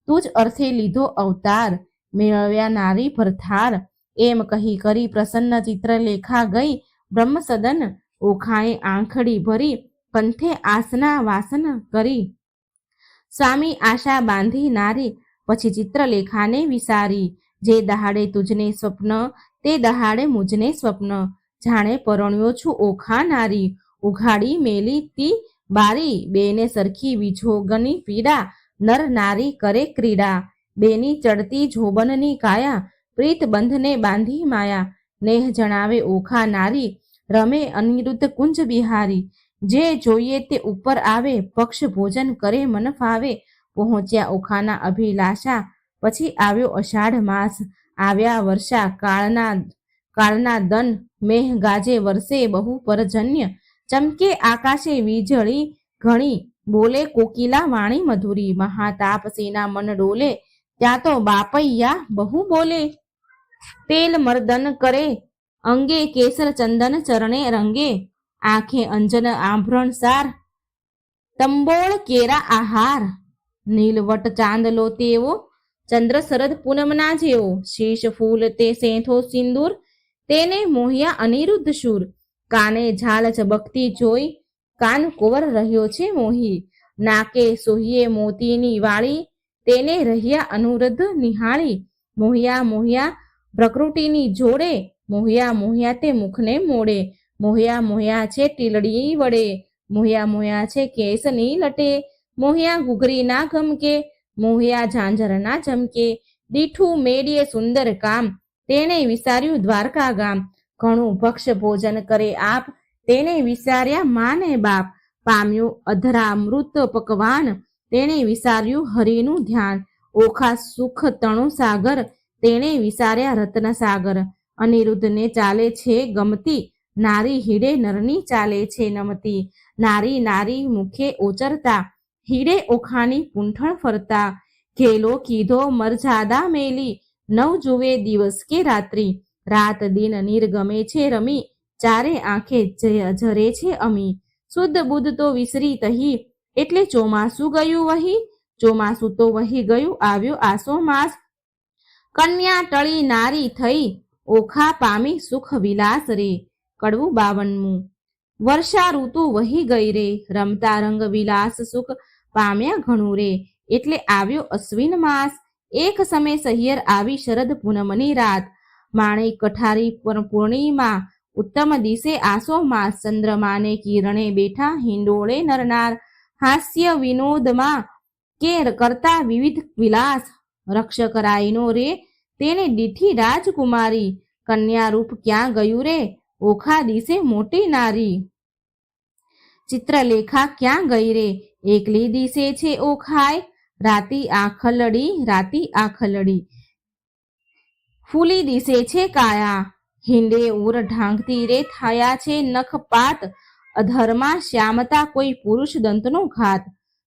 Speaker 1: તું જ અર્થે લીધો અવતાર, મેળવ્યા નારી ભરથાર. એમ કહી કરી પ્રસન્ન ચિત્રલેખા ગઈ બ્રહ્મસદન. ઓખાએ આંખડી ભરી, કંઠે આસના વાસન કરી. સ્વામી આશા બાંધી નારી, પછી ચિત્રલેખાને વિસારી. જે દહાડે તુજને સ્વપ્ન, તે દહાડે મુજને સ્વપ્ન. જાણે પરણ્યો છું ઓખા નારી, ઉઘાડી મેલી તી બારી. બેને સરખી વિજોગની પીડા, નર નારી કરે ક્રીડા. બેની ચડતી જોબનની કાયા, પ્રીત બંધને બાંધી માયા. નેહ જણાવે ઓખા નારી, રમે અનિરુદ્ધ કુંજ બિહારી. જે જોઈએ તે ઉપર આવે, પક્ષ ભોજન કરે મન ફાવે. પહોંચ્યા ઓખાના અભિલાષા, પછી આવ્યો અષાઢ માસ. આવ્યા વર્ષા કાળના દન, મેહ ગાજે વરસે બહુ પરજન્ય. ચમકે આકાશે વીજળી ઘણી, બોલે કોકિલા વાણી મધુરી. મહાતાપસીના મન ડોલે, ત્યાં તો બાપૈયા બહુ બોલે. તેલ મર્દન કરે અંગે, કેસર ચંદન ચરણે રંગે. આંખે અંજન આભરણ સાર, તંબોળ કેરા આહાર. નીલવટ ચાંદલો તેવો, ચંદ્ર શરદ પૂનમના જેવો. શીશ ફૂલ તે સેંથો સિંદૂર, તેને મોહ્યા અનિરુદ્ધ શૂર. કાને ઝાલ ઝબકતી જોઈ, કાન કોવર રહ્યો છે મોહી. નાકે સોહીએ મોતીની વાળી, તેને રહ્યા અનુરુદ્ધ નિહાળી. મોહ્યા મોહ્યા પ્રકૃતિની જોડે, મોહ્યા મોહ્યા તે મુખને મોડે. મોહ્યા મોહ્યા છે ટીલડી વડે, મોહ્યા મોહ્યા છે કેસની લટે. મોહ્યા ઘૂઘરી ના ગમકે, મોહ્યા ઝાંઝર ના ચમકે. દીઠું મેડીએ સુંદર કામ, તેને વિચાર્યું દ્વારકા ગામ. ઘણું ભક્ષ ભોજન કરે આપ, તેને વિચાર્યા માને બાપ. પામ્યું અધરામૃત પકવાન, તેને વિચાર્યું હરિનું ધ્યાન. ઓખા સુખ તણુ સાગર, તેને વિચાર્યા રત્ન સાગર. અનિરુદ્ધને ચાલે છે ગમતી, નારી હીડે નરની ચાલે છે નમતી. નારી નારી મુખે ઓચરતા, હીડે ઓખાની પૂંઠણ ફરતા. ઘેલો કીધો મરજાદા મેલી, નવ જુએ દિવસ કે રાત્રિ. રાત દિન નિર્ગમે છે રમી, ચારે આંખે ઝરે છે અમી. શુદ્ધ બુદ્ધ તો વિસરી તહી, એટલે ચોમાસું ગયું વહી. ચોમાસું તો વહી ગયું, આવ્યો આસો માસ. કન્યા ટળી નારી થઈ, ઓખા પામી સુખ વિલાસ રે. કડવું 52. વર્ષા ઋતુ વહી ગઈ રે, રમતા રંગ વિલાસ સુખ પામ્યા ઘણું રે. એટલે આવ્યો અશ્વિન માસ, એક સમય સહિયર આવી શરદ પૂનમની રાત. માણેક કઠારી પૂર્ણિમા, ઉત્તમ દિશે આસો માસ. ચંદ્રમાને કિરણે બેઠા હિંડોળે નરનાર, હાસ્ય વિનોદમાં કે કરતા વિવિધ વિલાસ. રક્ષક રાયનો રે, તેને દીઠી રાજકુમારી. કન્યા રૂપ ક્યાં ગયું રે, ઓખા દિશે મોટી નારી. ચિત્રલેખા ક્યાં ગઈ રે, એકલી દિશે છે ઓખાય. રાતી આખલડી, રાતી આખલડી, ફૂલી દિશે છે કાયા. હિંડે ઉર ઢાંકતી રે, થયા છે નખપાત. અધરમાં શ્યામતા કોઈ પુરુષ દંતનો ઘાત.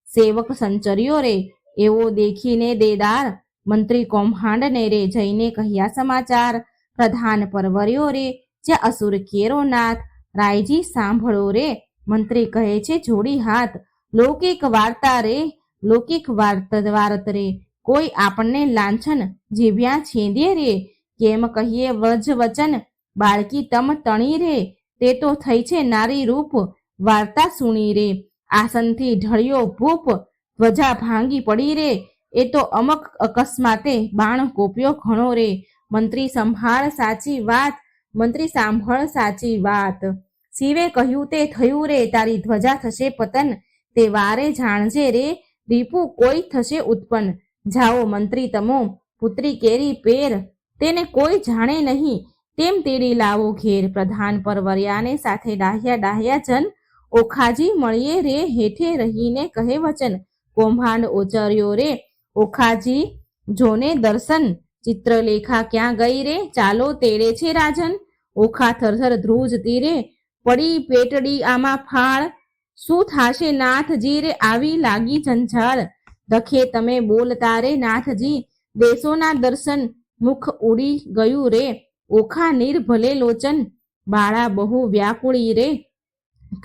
Speaker 1: સેવક સંચર્યો રે, એવો દેખીને દેદાર. મંત્રી કૌભાંડને રે, જઈને કહ્યા સમાચાર. પ્રધાન પરવર્યો રે, જ્યાં અસુર કેરો નાથ. રાયજી સાંભળો રે, મંત્રી કહે છે જોડી હાથ. લૌકિક વાર્તા રે, લૌકિક વાર્ત રે, કોઈ આપણને લાંછન જીવ્યા છેદે રે. કેમ કહીએ વ્રજ વચન, બાળકી તમ તણી રે. તે તો થઈ છે નારી રૂપ, વાર્તા સુણી રે. આસનથી ઢળ્યો ભૂપ, ધ્વજા ભાંગી પડી રે. એ તો અમક અકસ્માતે બાણ કોપ્યો ઘણો રે. મંત્રી સંભાળ સાચી વાત, મંત્રી સાંભળ સાચી વાત. શિવે કહ્યું તે થયું રે, તારી ધ્વજા થશે પતન. તે વારે જાણજે રે, રીપુ કોઈ થશે ઉત્પન્ન. જાઓ મંત્રી તમો, પુત્રી કેરી પેર. તેને કોઈ જાણે નહીં, તેમ તેડી લાવો ઘેર. પ્રધાન પરવર્યાને સાથે ડાહ્યા જન, ઓખાજી મળીએ રે, હેઠે રહીને કહે વચન. કૌભાંડ ઓચર્યો રે, ઓખાજી જોને દર્શન. ચિત્રલેખા ક્યાં ગઈ રે? ચાલો તેડે છે રાજન. ઓખા થરથર ધ્રુજ તીરે પડી પેટડી આમાં ફાળ. શું થાશે નાથજી રે આવી લાગી જંજાળ. દખે તમે બોલતા રે નાથજી દેશોના દર્શન. મુખ ઉડી ગયું રે ઓખા નિર્ભલે લોચન. બાળા બહુ વ્યાકુળી રે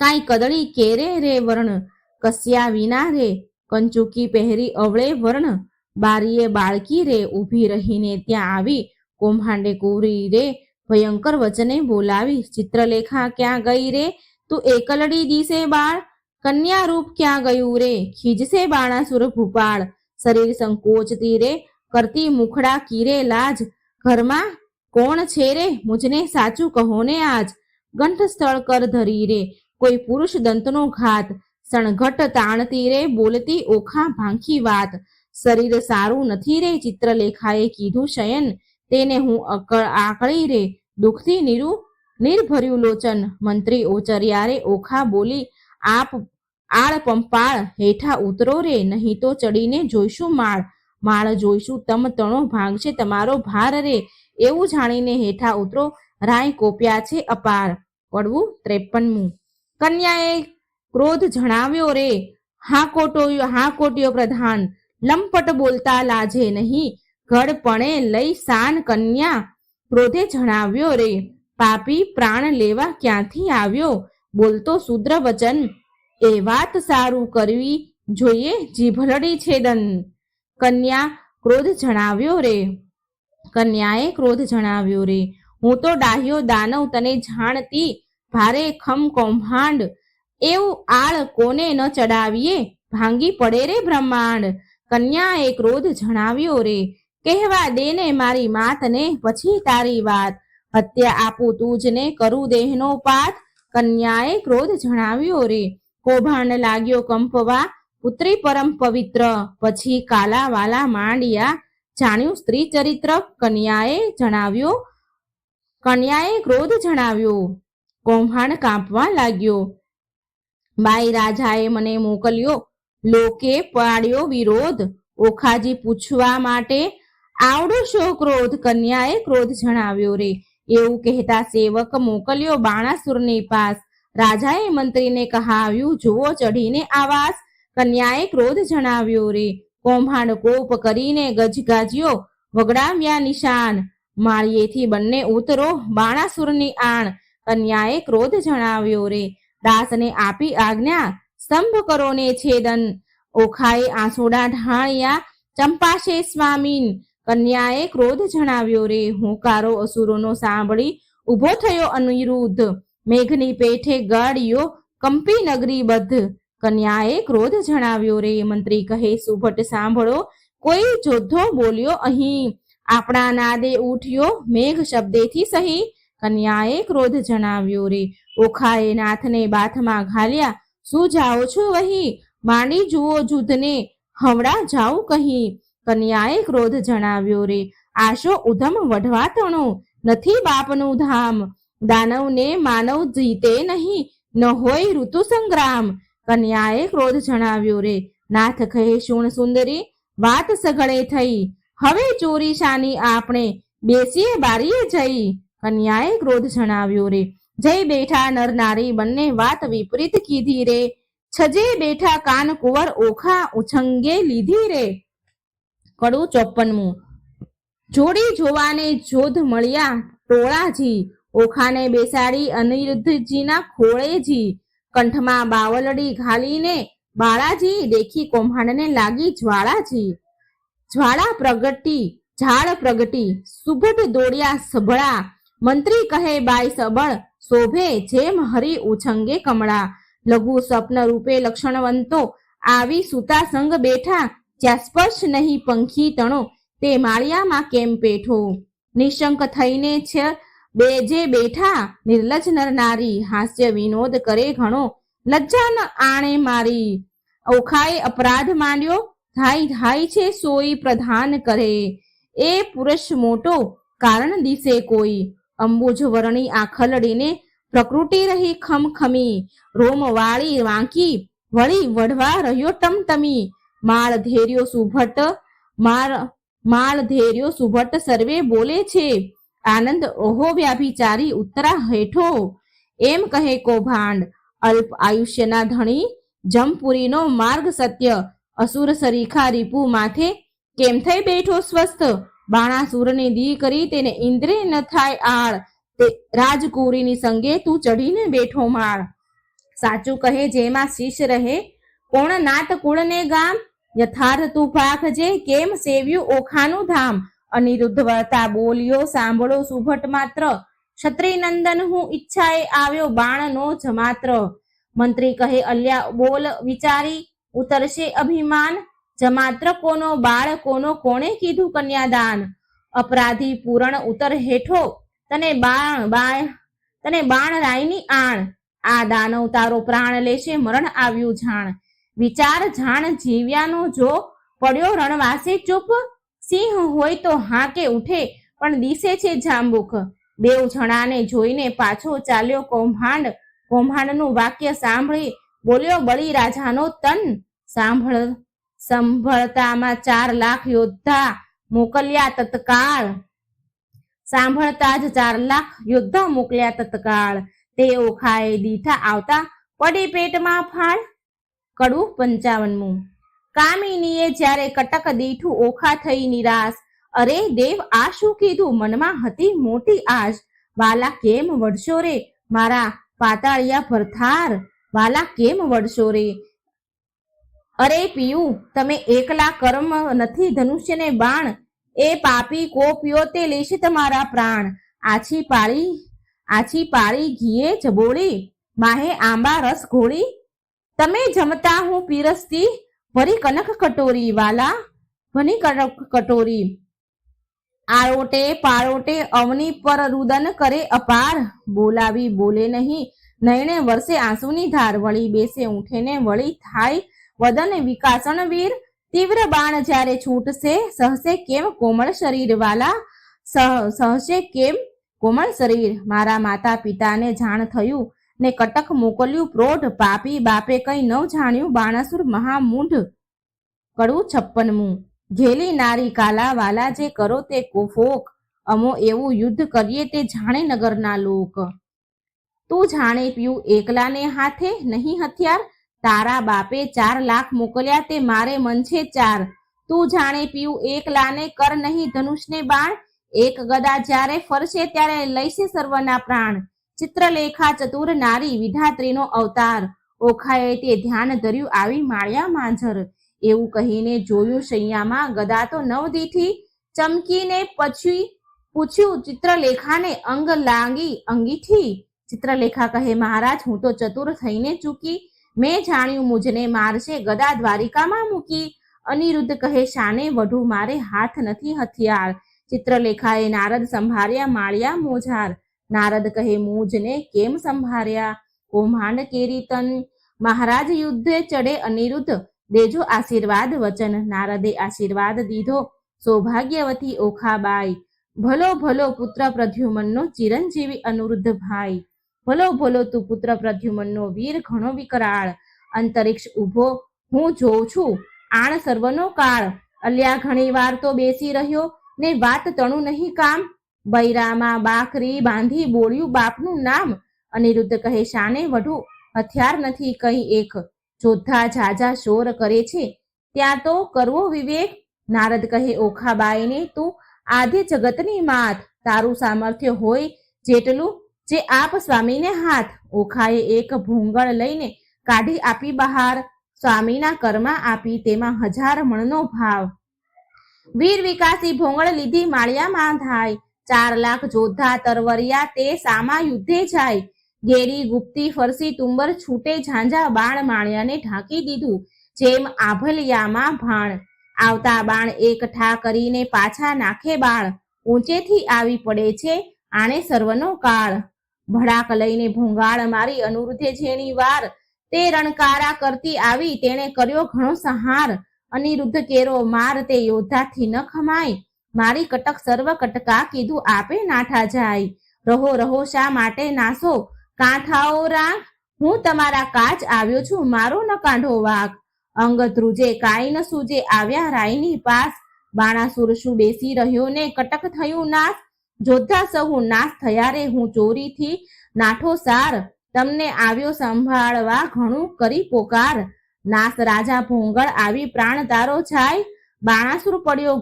Speaker 1: કાંઈ કદળી કેરે રે વર્ણ. કસ્યા વિના રે કંચુકી પહેરી અવળે વર્ણ. બારીએ બાળકી રે ઊભી રહીને ત્યાં આવી કૌભાંડે કુરી રે ભયંકર વચને બોલાવી. ચિત્રલેખા ક્યાં ગઈ રે? તું એકલડી દિશે બાળ. કન્યા રૂપ ક્યાં ગયું રે? ખીજશે બાણાસુર ભૂપાળ. શરીર સંકોચતી રે કરતી મુખડા કીરે લાજ. ઘરમાં કોણ છે રે મુજને સાચું કહો ને આજ. ગંઠ સ્થળ કર ધરી રે કોઈ પુરુષ દંતનો ઘાત. સણઘટ તાણતી રે બોલતી ઓખા ભાંખી વાત. શરીર સારું નથી રે ચિત્રલેખાએ કીધું શયન. તેને હું આકળી રે દુઃખથી નિર્ભર્યું લોચન. મંત્રી ઓચર્યા રે ઓખા બોલી આપ આળ પંપાળ. હેઠા ઉતરો રે નહીં તો ચડીને જોઈશું માળ. માળ જોઈશું તમ તણો ભાંગશે તમારો ભાર રે. એવું જાણીને હેઠા ઉતરો રાય કોપ્યા છે અપાર. પડવું 53મું. કન્યાએ ક્રોધ જણાવ્યો રે હા કોટ્યો પ્રધાન. લંપટ બોલતા લાજે નહીં ઘડપણે લઈ શાન. કન્યા ક્રોધે જણાવ્યો રે પાપી પ્રાણ લેવા ક્યાંથી આવ્યો. બોલતો શુદ્ર વચન એ વાત સારું કરવી જોઈએ જીભલડી છેદન. કન્યાએ ક્રોધ જણાવ્યો રે હું તો ડાહ્યો દાનવ તને જાણતી. ભારે ખમ કૌભાંડ એવું આળ કોને ન ચડાવીએ ભાંગી પડે રે બ્રહ્માંડ. કન્યાએ ક્રોધ જણાવ્યો રે કહેવા દે ને મારી માતને પછી તારી વાત. હત્યા આપું તુજને કરું દેહનો પાત. કન્યાએ ક્રોધ જણાવ્યો રે કૌભાંડ લાગ્યો કંપવા પુત્રી પરમ પવિત્ર. પછી કાલા વાલા માંડ્યા જાણ્યું સ્ત્રી ચરિત્ર. કન્યાએ ક્રોધ જણાવ્યો કૌભાંડ કાંપવા લાગ્યો. બાઈ રાજાએ મને મોકલ્યો લોકે પાડ્યો વિરોધ. ઓખાજી પૂછવા માટે આવડો શો ક્રોધ. કન્યાએ ક્રોધ જણાવ્યો રે એવું કહેતા સેવક મોકલ્યો બાણાસુરની પાસ. રાજાએ મંત્રીને કહાવ્યું જુઓ ચઢીને આવાસ. કન્યાએ ક્રોધ જણાવ્યો રે કૌભાંડ કોપ કરીને ગજગાજ્યો વગડાવ્યા નિશાન. માળિયેથી બંને ઉતરો બાણાસુરની આણ. કન્યાએ ક્રોધ જણાવ્યો રે દાસને આપી આજ્ઞા સ્તંભ કરો ને છેદન. ઓખાએ આંસુડા ઢાળ્યા ચંપાશે સ્વામીન. કન્યાએ ક્રોધ જણાવ્યો રે હુંકારો અસુરોનો સાંભળી ઊભો થયો અનિરુદ્ધ. મેઘની પેઠે ગાળ્યો કંપી નગરી બદ્ધ. કન્યાએ ક્રોધ જણાવ્યો રે મંત્રી કહે સુભટ સાંભળો કોઈ જોધો બોલ્યો અહીં. આપણા નાદે ઉઠ્યો મેઘ શબ્દેથી સહી. કન્યાએ ક્રોધ જણાવ્યો રે ઓખાએ નાથને બાથમાં ઘાલ્યા શું જાઓ છો વહી. માંડી જુઓ જુધને હવડા જાઉં કહી. કન્યાએ ક્રોધ જણાવ્યો રે આશો ઉધમ વઢવા તણો નથી બાપનું ધામ. દાનવને માનવ જીતે નહીં ન હોય ઋતુ સંગ્રામ. કન્યાએ ક્રોધ જણાવ્યો રે નાથ કહે શુણ સુંદરી વાત સઘળે થઈ. હવે ચોરી શાની આપણે બેસીએ બારીએ જઈ. કન્યાએ ક્રોધ જણાવ્યો રે જઈ બેઠા નર નારી બંને વાત વિપરીત કીધી રે. છજે બેઠા કાન કુંવર ઓખા ઉછંગે લીધી રે. કડું 54મું. જોડી જોવાને જોધ મળ્યા ટોળાજી. ઓખાને બેસાડી અનિરુદ્ધજીના ખોળેજી. કંઠમાં બાવલડી ઘાલીને બાળાજી દેખી કૌભાંડને લાગી જ્વાળાજી. ઝાડ પ્રગટી સુભટ દોડ્યા સબળા. મંત્રી કહે બાઈ સબળ શોભે જેમ હરી ઉછંગે કમળા. લઘુ સ્વપ્ન રૂપે લક્ષણવંતો આવી સુતા સંગ બેઠા. જ્યાં સ્પર્શ નહીં પંખી તણો તે માળિયામાં કેમ પેઠો. નિશંક થઈને છે જે બેઠા નિર્લજ નર નારી. હાસ્ય વિનોદ કરે ઘણો લજ્જા ન આણે મારી. ઓખાએ અપરાધ માંડ્યો ધાઈ છે સોઈ પ્રધાન કરે. એ પુરુષ મોટો કારણ દિશે કોઈ. અંબુજ વર્ણી આખલડીને પ્રકૃતિ રહી ખમખમી. રોમ વાળી વાંકી વળી વઢવા રહ્યો ટમટમી. માળ ધેર્યો સુભટ માળ ધેર્યો સુભટ સર્વે બોલે છે, આનંદ ઓહો વ્યાભિચારી ઉત્તરા હેઠો. એમ કહે કૌભાંડ અલ્પ આયુષ્યના ધણી, જમપુરીનો માર્ગ સત્ય, અસુર સરીખા રીપુ માથે કેમ થઈ બેઠો સ્વસ્થ. બાણાસુરને દી કરી તેને ઇન્દ્રે ન થાય આળ, તે રાજકુરીની સંગે તું ચઢીને બેઠો માળ. સાચું કહે જેમાં શીશ રહે, કોણ નાત કુળને ગામ, યથાર્થ તું ભાખજે કેમ સેવ્યું ઓખાનું ધામ. અનિરુદ્ધ વળતા બોલ્યો સાંભળો સુભટ માત્ર, ક્ષત્રિય નંદન હું ઈચ્છાએ આવ્યો બાણનો જ માત્ર. મંત્રી કહે અલ્યા બોલ વિચારી, ઉતરશે અભિમાન, જમાત્ર કોનો બાળ કોનો કોણે કીધું કન્યાદાન. અપરાધી પૂરણ ઉતર હેઠો, તને બાણ રાયની આણ, આ દાનવ તારો પ્રાણ લેશે મરણ આવ્યું જાણ. વિચાર જાણ જીવ્યાનો જો, પડ્યો રણવાસે ચૂપ, સિંહ હોય તો હાકે ઉઠે પણ દિશે છે જાંબુક. બેઉ જણાને જોઈને પાછો ચાલ્યો કૌભાંડ, કૌભાંડનું વાક્ય સાંભળી બોલ્યો બળી રાજાનો તન. સાંભળતામાં 4 લાખ યોદ્ધા મોકલ્યા તત્કાળ, સાંભળતા જ 4 લાખ યોદ્ધા મોકલ્યા તત્કાળ. તે ઓખાએ દીઠા આવતા પડી પેટમાં ફાળ. કડવું 55મું. કામિનીએ જ્યારે કટક દીઠું ઓખા થઈ નિરાશ, અરે દેવ આ શું કીધું મનમાં હતી મોટી આશ. વાલા કેમ વળશો રે મારા પાતાળિયા ભરથાર, વાલા કેમ વળશો રે. અરે પિયું તમે એકલા કર્મ નથી ધનુષ્યને બાણ, એ પાપી કોપ્યો તે લેશે તમારા પ્રાણ. આછી પાળી ઘીએ જબોળી, માહે આંબા રસ ઘોળી, તમે જમતા હું પીરસતી ભરી કનક કટોરી. વાલા ભની કનક કટોરી. આળોટે પાળોટે અવની પર રુદન કરે અપાર, બોલાવી બોલે નહીં નયણે વરસે આંસુની ધાર. વળી બેસે ઊંઠે ને વળી થાય વદન વિકાસણ વીર, તીવ્ર બાણ જ્યારે છૂટશે સહશે કેમ કોમળ શરીર. વાલા સહશે કેમ કોમળ શરીર. મારા માતા પિતાને જાણ થયું ને કટક મોકલ્યું પ્રોઢ, પાપી બાપે કઈ ન જાણ્યું બાણાસુર મહામૂઢ. કડવું 56મું. ઘેલી નારી કાલા, વાલા જે કરો તે કોફોક, અમો એવું યુદ્ધ કરીએ તે જાણે નગરના લોક. તું જાણે પીયું એકલાને હાથે નહીં હથિયાર, તારા બાપે 4 લાખ મોકલ્યા તે મારે મન છે 4. તું જાણે પીયું એકલાને કર નહીં ધનુષને બાણ, એક ગદા જ્યારે ફરશે ત્યારે લઈશે સર્વના પ્રાણ. ચિત્રલેખા ચતુર નારી વિધાત્રીનો અવતાર, ઓખાએ તે ધ્યાન ધર્યું આવી માળ્યા માંઝર. એવું કહીને જોયું શૈયામાં ગદા તો 9 દીઠી, ચમકીને પછી પૂછ્યું ચિત્રલેખાને અંગ લાગી અંગીઠી. ચિત્રલેખા કહે મહારાજ હું તો ચતુર થઈને ચૂકી, મેં જાણ્યું મુજને મારશે ગદા દ્વારિકામાં મૂકી. અનિરુદ્ધ કહે શાને વઢું મારે હાથ નથી હથિયાર. ચિત્રલેખાએ નારદ સંભાળ્યા માળ્યા મોજાર. નારદ કહે મુજને કેમ સંભાળ્યા કૌભાંડ કેરી તન. મહારાજ યુદ્ધે ચડે અનિરુદ્ધ દેજો આશીર્વાદ વચન. નારદે આશીર્વાદ દીધો સૌભાગ્યવતી ઓખાબાઈ. ભલો ભલો પુત્ર પ્રદ્યુમનનો ચિરંજીવી અનિરુદ્ધ ભાઈ. ભલો ભલો તું પુત્ર પ્રદ્યુમનનો વીર ઘણો વિકરાળ. અંતરિક્ષ ઊભો હું જોઉં છું આણ સર્વનો કાળ. અલ્યા ઘણી વાર તો બેસી રહ્યો ને વાત તણું નહીં કામ. બૈરામાં બાકરી બાંધી બોલ્યું બાપનું નામ. અનિરુદ્ધ કહે શાને વઢું હથિયાર નથી કઈ એક, જોધા ઝાઝા શોર કરે છે ત્યાં તો કરવો વિવેક. નારદ કહે ઓખાબાઈને તું આધે જગતની માત, તારું સામર્થ્ય હોય જેટલું જે આપ સ્વામીને હાથ. ઓખાએ એક ભૂંગળ લઈને કાઢી આપી બહાર, સ્વામીના કર્મા આપી તેમાં 1000 મણનો ભાવ. વીર વિકાસી ભોંગળ લીધી માળિયામાં થાય, 4 લાખ જોધા તરવરિયા તે સામા યુદ્ધે જાય. ગેરી ગુપ્તી ફરસી તુંબર છૂટે ઝાંઝા બાણ, માળિયાને ઢાંકી દીધું જેમ આભલિયામાં ભાણ. આવતા બાણ એક ઠા કરીને પાછા નાખે બાળ, ઊંચેથી આવી પડે છે આણે સર્વનો કાળ. ભડાક લઈને ભૂંગાળ મારી અનિરુદ્ધે જેણી વાર, તે રણકારા કરતી આવી તેણે કર્યો ઘણો સંહાર. અનિરુદ્ધ કેરો માર તે યોદ્ધાથી ન ખમાય, મારી કટક સર્વ કટકા કીધું આપે નાઠા જાય. રહો રહો શા માટે નાસો કાંઠાઓ રાખ, હું તમારા કાચ આવ્યો છું મારો ન કાંઢો વાક. અંગ ધ્રુજે કાંઈ ન સૂજે આવ્યા રાયની પાસ, બાણાસુર શું બેસી રહ્યો ને કટક થયું નાશ, જોધા સહુ નાશ થયા રે હું ચોરીથી નાઠો સાર, તમને આવ્યો સંભાળવા ઘણું કરી પોકાર, નાસ રાજા ભોંગળ આવી પ્રાણ તારો જાય, બાણાસુર પડ્યો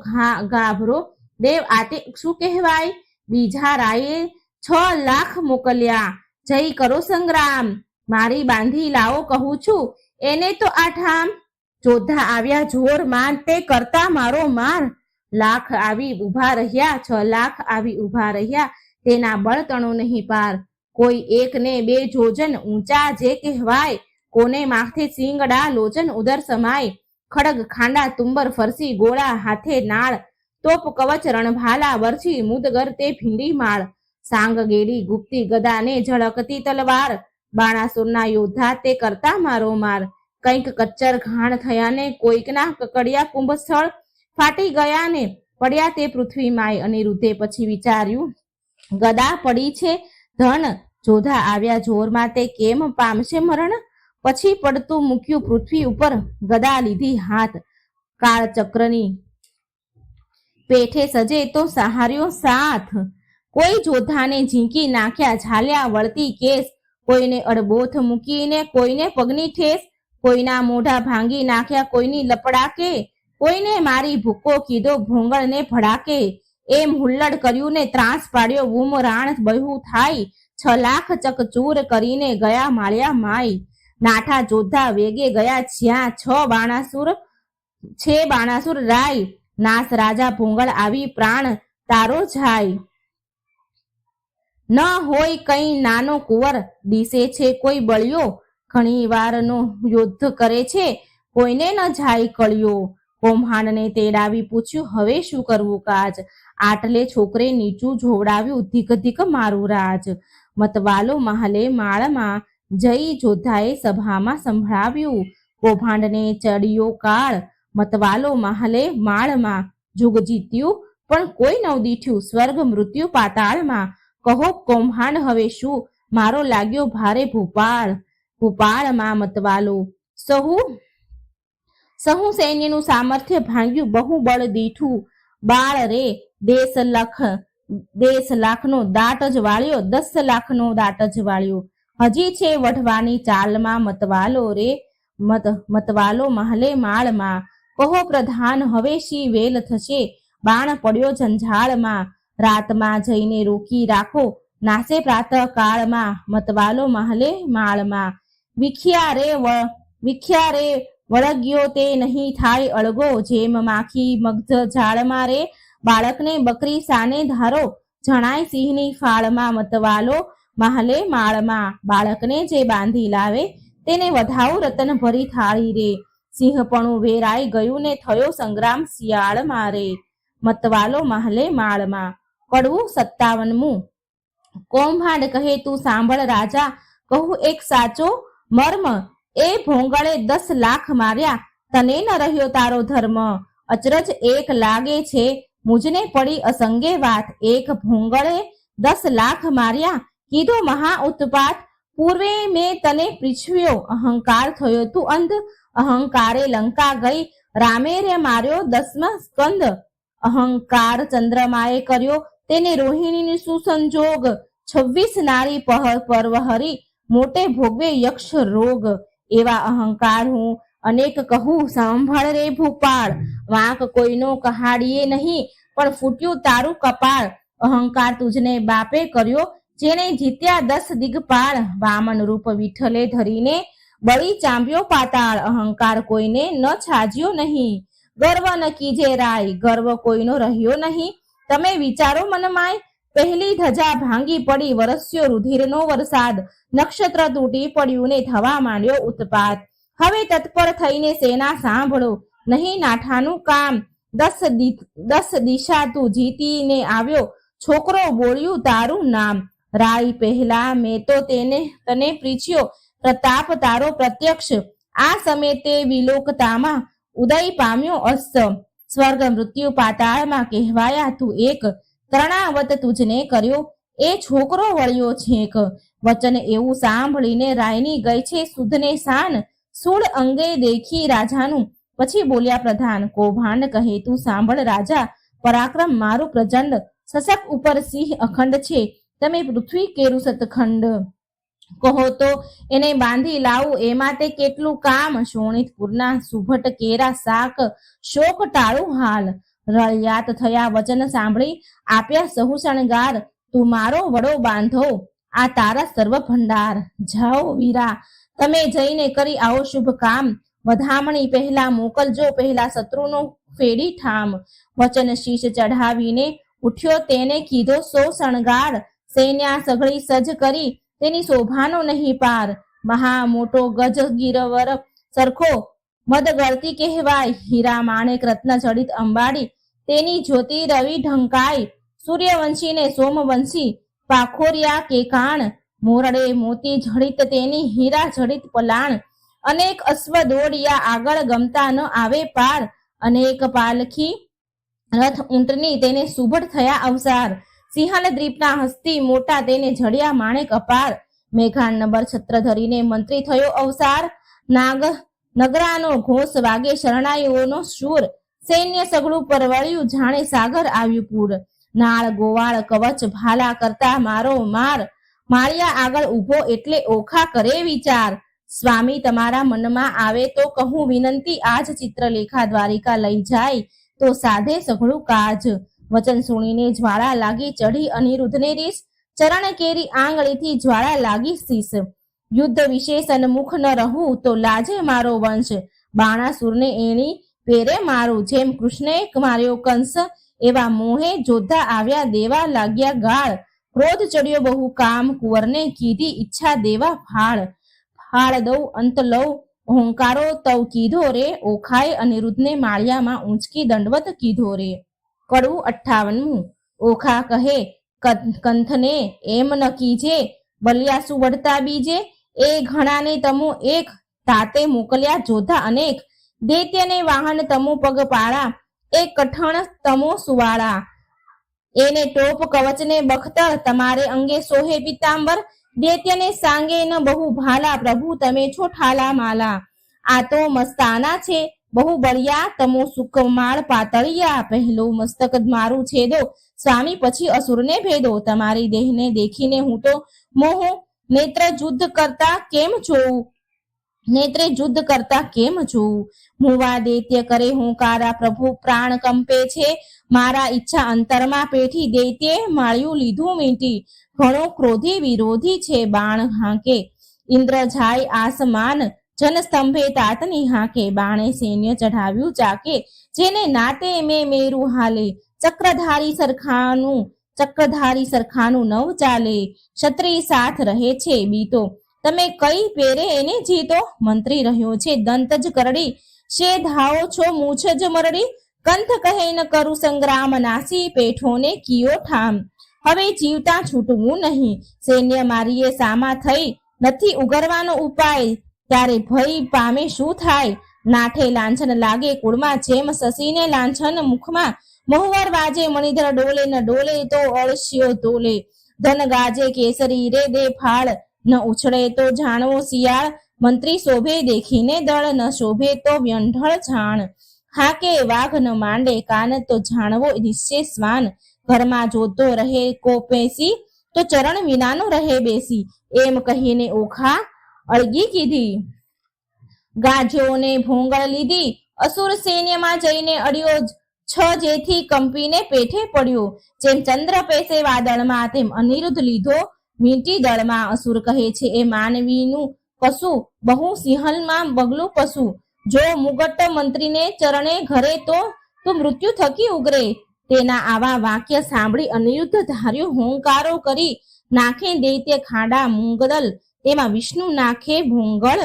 Speaker 1: ગાભરો દેવ આતે શું કહેવાય, બીજા રાયે 6 લાખ મોકલ્યા, જય કરો સંગ્રામ, મારી બાંધી લાવો કહું છું એને તો આ ઠામ, જોધા આવ્યા જોર માન તે કરતા મારો માર, લાખ આવી ઉભા રહ્યા 6 લાખ આવી ઉભા રહ્યા, તેના બળતણો નહીં પાર, કોઈ એક ને 2 જોજન ઊંચા જે કહેવાય, કોને માથે સિંગડા લોચન ઉદર સમાય, ખડગ ખાંડા તુંબર ફરસી ગોળા હાથે નાળ, તોપ કવચ રણભાલા વરછી મુદગર તે ભીંડી માળ, સાંગ ગેડી ગુપ્તી ગદાને ઝળકતી તલવાર, બાણાસુરના યોદ્ધા તે કરતા મારો માર, કંઈક કચ્ચર ઘાણ થયા ને કોઈકના કકડિયા કુંભ સ્થળ ફાટી ગયા ને પડ્યા તે પૃથ્વી માય, અનિરુદ્ધે પછી વિચાર્યું ગદા પડી છે ધન, જોધા આવ્યા જોરમાં તે કેમ પામશે મરણ, પછી પડતું મૂક્યું પૃથ્વી ઉપર ગદા લીધી હાથ, કાળ ચક્રની પેઠે સજે તો સહાર્યો સાથ, કોઈ જોધાને ઝીંકી નાખ્યા ઝાલ્યા વળતી કેસ, કોઈને અડબોથ મૂકીને કોઈને પગની ઠેસ, કોઈના મોઢા ભાંગી નાખ્યા કોઈની લપડાકે, કોઈને મારી ભૂકો કીધો ભોંગળને ભડાકે, એમ હુલ્લડ કર્યું ને ત્રાસ પાડ્યો બૂમરાણ બહુ થાય, 6 લાખ ચકચૂર કરીને ગયા માળ્યા માય, નાઠા જોધા વેગે ગયા જ્યાં 6 બાણાસુર રાય, નાસ રાજા ભોંગળ આવી પ્રાણ તારો જાય, ન હોય કઈ નાનો કુંવર દિશે છે કોઈ બળ્યો, ઘણી વારનો યુદ્ધ કરે છે કોઈને ન જાય કળ્યો, કૌભાંડને તેડાવી પૂછ્યું હવે શું કરવું કાજ, આટલે છોકરે નીચું જોવડાવ્યું ધીક ધીક મારું રાજ, મતવાલો મહાલે માળમાં જઈ જોધાએ સભામાં સંભળાવ્યું, કૌભાંડને ચડ્યો કાળ, મતવાલો મહાલે માળમાં, જુગ જીત્યું પણ કોઈ નવ દીઠ્યું, સ્વર્ગ મૃત્યુ પાતાળમાં, કહો કૌભાંડ હવે શું મારો લાગ્યો ભારે ભૂપાળ, ભૂપાળમાં મતવાલો સહુ સૈન્યનું સામર્થ્ય ભાંગ્યું બહુ બળ દીઠું, બાળ રે 10 લાખનો દાટ જ વાળ્યો, 10 લાખનો દાટ જ વાળ્યો, હજી છે વઢવાની ચાલમાં મતવાલો રે, મતવાલો મહલે માળમાં, કહો પ્રધાન હવે શી વેલ થશે, બાણ પડ્યો જંજાળમાં, રાતમાં જઈને રોકી રાખો નાસે પ્રાતઃ કાળમાં, મતવાલો મહલે માળમાં, વિખ્યા રે વળગ્યો તે નહીં થાય અળગો, જેમ માખી મગધ ઝાડમાં રે, બાળકને બકરી સાને ધારો, જણાય સિંહની ફાળમાં, મતવાલો મહલે માળમાં, બાળકને જે બાંધી લાવે તેને વધાવું રતન ભરી થાળી રે, સિંહપણું વેરાઈ ગયું ને થયો સંગ્રામ શિયાળ મારે, મતવાલો મહલે માળમાં. કડવું 57મું. કૌભાંડ કહે તું સાંભળ રાજા, કહું એક સાચો મર્મ, એ ભોંગળે 10 લાખ માર્યા, તને ન રહ્યો તારો ધર્મ, અચરજ એક લાગે છે મુજને પડી અસંગે વાત, એક ભોંગળે 10 લાખ માર્યા, કીધો મહા ઉત્પાત, પૂર્વે મેં તને પૂછ્યો, અહંકાર થયો તું અંધ, અહંકારે લંકા ગઈ, રામે રે માર્યો 10મા સ્કંદ, અહંકાર ચંદ્રમાએ કર્યો તેને રોહિણીની સુસંજોગ, 26 નારી પરવહરી મોટે ભોગવે યક્ષ રોગ, એવા અહંકાર હું અનેક કહું સાંભળ રે ભૂપાળ, વાંક કોઈનો કહાડીએ નહીં પણ ફૂટ્યું તારું કપાળ, અહંકાર તુજને બાપે કર્યો જેને જીત્યા 10 દિગપાળ, વામન રૂપ વિઠ્ઠલે ધરીને બળી ચાંપ્યો પાતાળ, અહંકાર કોઈને ન છાજ્યો નહીં, ગર્વ ન કીજે રાય, ગર્વ કોઈનો રહ્યો નહીં, તમે વિચારો મનમાય, પહેલી ધજા ભાંગી પડી વરસ્યો રુધિરનો વરસાદ, નક્ષત્ર તૂટી પડ્યું ને થવા માંડ્યો ઉત્પાત, હવે તત્પર થઈને સેના સાંભળો, નહીં નાઠાનું કામ, 10 દિશા તું જીતીને આવ્યો, છોકરો બોલ્યું તારું નામ, રાય પહેલા મેં તો તને પ્રીછ્યો, પ્રતાપ તારો પ્રત્યક્ષ, આ સમયે તે વિલોકતામાં ઉદય પામ્યો અસ્ત, સ્વર્ગ મૃત્યુ પાતાળમાં કહેવાયા તું એક, તરણાવત તુજને કર્યો એ છોકરો વળ્યો છેક, વચન એવું સાંભળીને રાયની ગઈ છે સુધને શાન, સૂળ અંગે દેખી રાજાનું પછી બોલ્યા પ્રધાન, કૌભાંડ કહે, તું સાંભળ રાજા, પરાક્રમ મારું પ્રચંડ, સસક ઉપર સિંહ અખંડ છે, તમે પૃથ્વી કેરું સતખંડ. કહો તો એને બાંધી લાવું, એમાં તે કેટલું કામ, શોણિતપુરના સુભટ કેરા શાક, શોક ટાળું હાલ. રળિયાત થયા વચન સાંભળી, આપ્યા સહુ શણગાર, તું મારો વડો બાંધો, આ તારા સર્વ ભંડાર. જાઓ વીરા, તમે જઈને કરી આવો શુભ કામ, વધામણી પહેલા મોકલજો, પહેલા શત્રુનો ફેડી ઠામ. વચન શીશ ચઢાવીને ઉઠ્યો, તેને કીધો સો શણગાર, સૈન્યા સઘળી સજ્જ કરી, તેની શોભાનો નહીં પાર. મહા મોટો ગજ ગિરવર સરખો મદ ગળતી કહેવાય, હીરા માણેક રત્ન જડિત અંબાડી, તેની જ્યોતિ રવિ ઢંકાય. સૂર્યવંશીને સોમવંશી પાખોરિયા કે કાણ, મોરડે મોતી જડિત તેની હીરા જડિત પલાણ. અનેક અશ્વ દોડિયા આગળ, ગમતા ન આવે પાર, અનેક પાલખી રથ ઊંટની તેને સુભટ થયા અવસાર. સિંહલ દ્વીપના હસ્તી મોટા, તેને જડ્યા માણેક અપાર. મેઘાણ નબર છત્ર ધરીને મંત્રી થયો અવસાર, નગરાનો ઘોષ વાગે શરણાઈઓનો શૂર, સૈન્ય સગળું પરવળ્યું જાણે સાગર આવ્યું પૂર. નાળ ગોવાળ કવચ ભાલા કરતા મારો માર, માળિયા આગળ ઊભો એટલે ઓખા કરે વિચાર. સ્વામી તમારા મનમાં આવે તો કહું વિનંતી, આજ ચિત્રલેખા દ્વારિકા લઈ જાય, તો સાધે સઘળું કાજ. વચન સુણીને જ્વાળા લાગી ચઢી અનિરુદ્ધને રીસ, ચરણ કેરી આંગળીથી જ્વાળા લાગી શીશ. યુદ્ધ વિશે સન્મુખ ન રહું, તો લાજે મારો વંશ, બાણાસુરને એણી પેરે મારું. જેમ કૃષ્ણે માર્યો કંસ, એવા મોહે જોધા આવ્યા દેવા લાગ્યા ગાળ. ક્રોધ ચડ્યો બહુ કામ કુંવરને, કીધી ઈચ્છા દેવા ફાળ. ફાળ દઉં અંત લઉં ઓંકારો તવ કીધો રે, ઓખાએ અનિરુદ્ધને માળિયામાં ઊંચકી દંડવત કીધો રે. કડવું 58. ઓખા કહે કંથને, એમ ન કીજે, બલિયાસુ વળતા બીજે, એ ઘણાને તમો એક, તાતે મોકલ્યા જોધા અનેક. દૈત્યને વાહન તમો પગપાળા, એક કઠણ તમો સુવાળા. એને ટોપ કવચને બખ્તર, તમારે અંગે સોહે પિતાંબર. દૈત્યને સાંગે ન બહુ ભાલા, પ્રભુ તમે છો ઠાલા માલા. આ તો મસ્તાના છે બહુ બળિયા, તમો સુકમાળ પાતળિયા. પહેલું મસ્તક મારું છેદો, સ્વામી પછી અસુરને ભેદો. તમારી દેહને દેખીને હું તો મોહું, નેત્ર યુદ્ધ કરતા કેમ જોઉં, નેત્રે યુદ્ધ કરતા કેમ જોઉં. મુવા દૈત્ય કરે હુંકારા, પ્રભુ પ્રાણ કંપે છે મારા. ઈચ્છા અંતરમાં પેઠી, દૈત્યે માળ્યું લીધું મીઠી. ઘણો ક્રોધી વિરોધી છે બાણ હાંકે, ઇન્દ્ર જાય આસમાન, જન સ્તંભે તાતની હાંકે. બાણે સૈન્ય ચઢાવ્યું ચાકે, જેને નાતે મેં મેરું હાલે. ચક્રધારી સરખાનું નવ ચાલે. ક્ષત્રિય સાથ રહે છે બીતો, તમે કઈ પેરે એને જીતો. મંત્રી રહ્યો છે દંત જ કરડી, શે ધાવો છો મૂછ જ મરડી. કંથ કહે ન કરું સંગ્રામ, નાસી પેઠોને કિયો ઠામ. હવે જીવતા છૂટવું નહીં, સૈન્ય મારીએ સામા થઈ, નથી ઉગરવાનો ઉપાય. ત્યારે ભય પામે શું થાય, નાઠે લાંછન લાગે કુળમાં, જેમ શશીને લાંછન મુખમાં. મહુવર વાજે મણિધર ડોલે, ન ડોલે તો અળસ્યો તોલે. ધન ગાજે કેસરી રે દે ફાળ, ન ઉછળે તો જાણવો શિયાળ. મંત્રી શોભે દેખીને દળ, ન શોભે તો વ્યંઢળ છાણ. હાકે વાઘ ન માંડે કાન, તો જાણવો નિશ્ચય શ્વાન. ઘરમાં જોતો રહે કો પેસી, તો ચરણ વિનાનો રહે બેસી. એમ કહીને ઓખા અળગી કીધી, ગાજોને ભોંગળ લીધી. અસુર સૈન્યમાં જઈને અડ્યો, છ જેથી કંપીને પેઠે પડ્યો. જેમ ચંદ્ર પેસે વાદળમાં, તેમ અનિરુદ્ધ લીધો વીંટી દળમાં. અસુર કહે છે એ માનવીનું કશું, બહુ સિંહલમાં બગલું પશુ. જો મુગટ મંત્રીને ચરણે ઘરે, તો મૃત્યુ થકી ઉગરે. તેના આવા વાક્ય સાંભળી અનિરુદ્ધ ધાર્યો હોંકારો કરી. નાખે દૈત્ય ખાડા મૂંગદલ, તેમાં વિષ્ણુ નાખે ભોંગળ.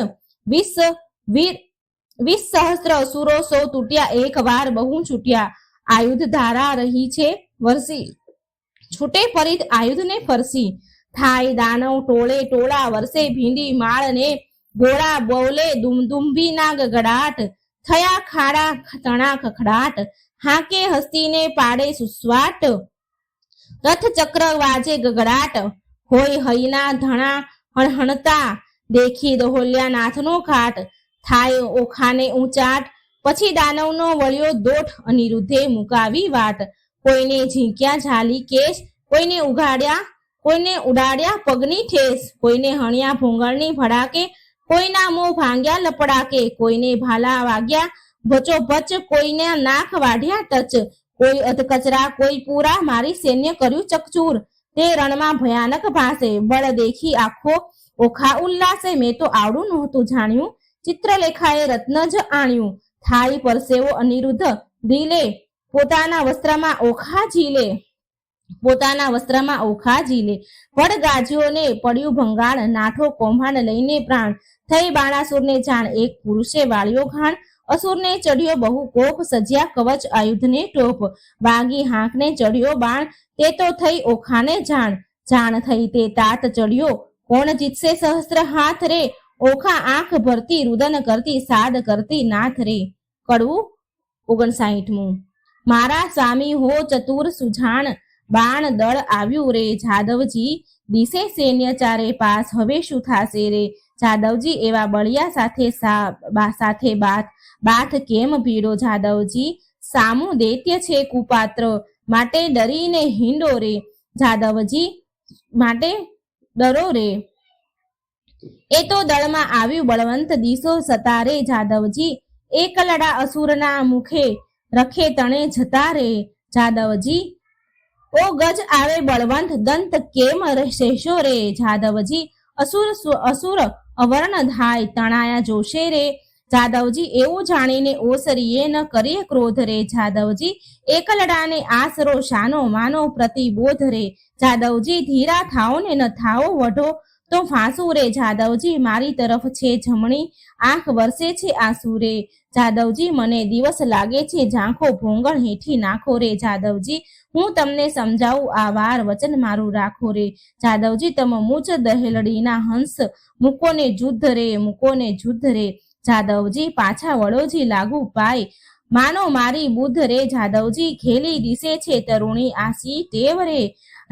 Speaker 1: 20 સહસ્ત્ર અસુરો સૌ તૂટ્યા, એક વાર બહુ છૂટ્યા. આયુધ ધારા રહી છે વરસી, છૂટે ફરીદ આયુધને ફરસી. થાય દાનવ ટોળે ટોળા, વર્ષે ભીંડી માળને ગોળા. બોલે દુમદુંભી ના ગગડાટ, થયા ખાડા તણા ખખડાટ. હાકે હસ્તીને પાડે સુસ્વાટ, રથ ચક્ર વાજે ગગડાટ. હોય હૈના ધણા હણહણતા, દેખી દહોલ્યા નાથનો ઘાટ. થાય ઓખાને ઊંચાટ, પછી દાનવનો વળ્યો દોઠ, અનિરુદ્ધે મુકાવી વાટ. કોઈને ઝીંક્યા ઝાલી કેસ, કોઈને ઉડાડ્યા પગની ઠેસ, કોઈને હણ્યા ભૂંગળની ભડાકે, કોઈના મોં ભાંગ્યા લપડાકે, કોઈને ભાલા વાગ્યા ભચોભચ, કોઈને નાક વાઢ્યા ટચ, કોઈ અધકચરા કોઈ પૂરા, મારી સૈન્ય કર્યું ચકચૂર. તે રણમાં ભયાનક ભાસે, બળ દેખી આખો ઓખા ઉલ્લાસે. મેં તો આવડું નહોતું જાણ્યું, ચિત્રલેખાએ રત્ન જ આણ્યું. થાય પરસેવો અનિરુદ્ધ દિલે, પોતાના વસ્ત્રમાં ઓખા ઝીલે. વડ ગાજ્યોને પડ્યું ભંગાણ, નાઠો કૌભાંડ લઈને પ્રાણ. થઈ બાણાસુરને જાણ, એક પુરુષે વાળ્યો ઘાણ. અસુરને ચડ્યો બહુ કોપ, સજ્યા કવચ આયુધને ટોપ. વાગી હાંકને ચડ્યો બાણ, તે તો થઈ ઓખાને જાણ. જાણ થઈ તે તાત ચડ્યો, કોણ જીતશે સહસ્ત્ર હાથ રે. ઓખા આંખ ભરતી, રુદન કરતી, સાદ કરતી નાથ રે. કડવું 59મું. મારા સ્વામી હો ચતુર સુજાણ, બાણ દળ આવ્યું રે. જાદવજી દિશે સૈન્ય ચારે પાસ, હવે શું થાશે રે. જાદવજી એવા બળિયા સાથે બાથ કેમ ભીડો. જાદવજી સામું દૈત્ય છે કુપાત્ર, માટે ડરીને હિંડો રે. જાદવજી માટે ડરો રે. એ તો દળમાં આવ્યું બળવંત, દિશો સતારે. જાદવજી એકલડા અસુરના મુખે, રખે તણે જતા રે. જાદવજી ઓ ગજ આવે બળવંત, દંત કેમ રહેશો રે. જાદવજી અસુર અવર્ણ ધાય, તણાયા જોશે રે. જાદવજી એવું જાણીને ઓસરીએ, ન કરીએ ક્રોધ રે. જાદવજી એકલડાને આસરો, શાનો માનો પ્રતિબોધ રે. જાદવજી ધીરા થાઓ ને ન થાઓ વઢો તો ફાંસુ રે. જાદવજી મારી તરફ છે જમણી આંખ, વરસે છે આંસુ રે. જાદવજી મને દિવસ લાગે છે, ઝાંખો ભોંગળ હેઠી નાખો રે. જાદવજી હું તમને સમજાવું આ વાર, વચન મારું રાખો રે. જાદવજી તમ મૂચ દહેલડીના હંસ, મૂકોને જુદ્ધ રે. જાદવજી પાછા વડોજી લાગુ પાય, માનો મારી બુદ્ધ રે. જાદવજી ખેલી દિશે છે તરુણી આસી ટેવ રે.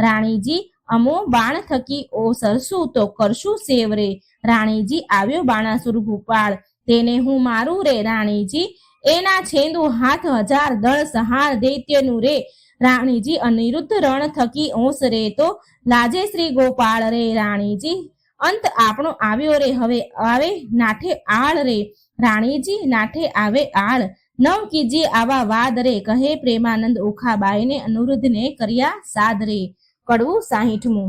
Speaker 1: રાણીજી અમો બાણ થકી ઓસરશું, તો કરશું સેવ રે. રાણીજી આવ્યો બાણાસુર ભૂપાળ, તેને હું મારું રે. રાણીજી એના છેંદુ હાથ, 1000 દળ સહાર દૈત્યનું રે. રાણીજી અનિરુદ્ધ રણ થકી ઓસ રે, તો લાજે શ્રી ગોપાળ રે. રાણીજી અંત આપણો આવ્યો રે, હવે આવે નાઠે આળ રે. રાણીજી નાઠે આવે આળ, નવ કીજીએ આવા વાદ રે. કહે પ્રેમાનંદ ઓખાબાઈને, અનિરુદ્ધને કર્યા સાદ રે. કડવું 60મું.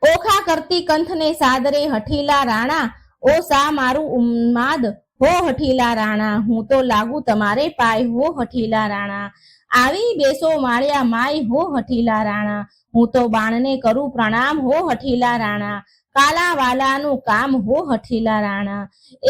Speaker 1: ઓખા કરતી કંથને સાદરે, હઠીલા રાણા ઓ સા મારું ઉન્માદ હો. હઠીલા રાણા હું તો લાગુ તમારે પાય હો. હઠીલા રાણા આવી બેસો માળ્યા માય હો. હઠીલા રાણા હું તો બાણને કરું પ્રણામ હો. હઠીલા રાણા કાલા વાલાનું કામ હો. હઠીલા રાણા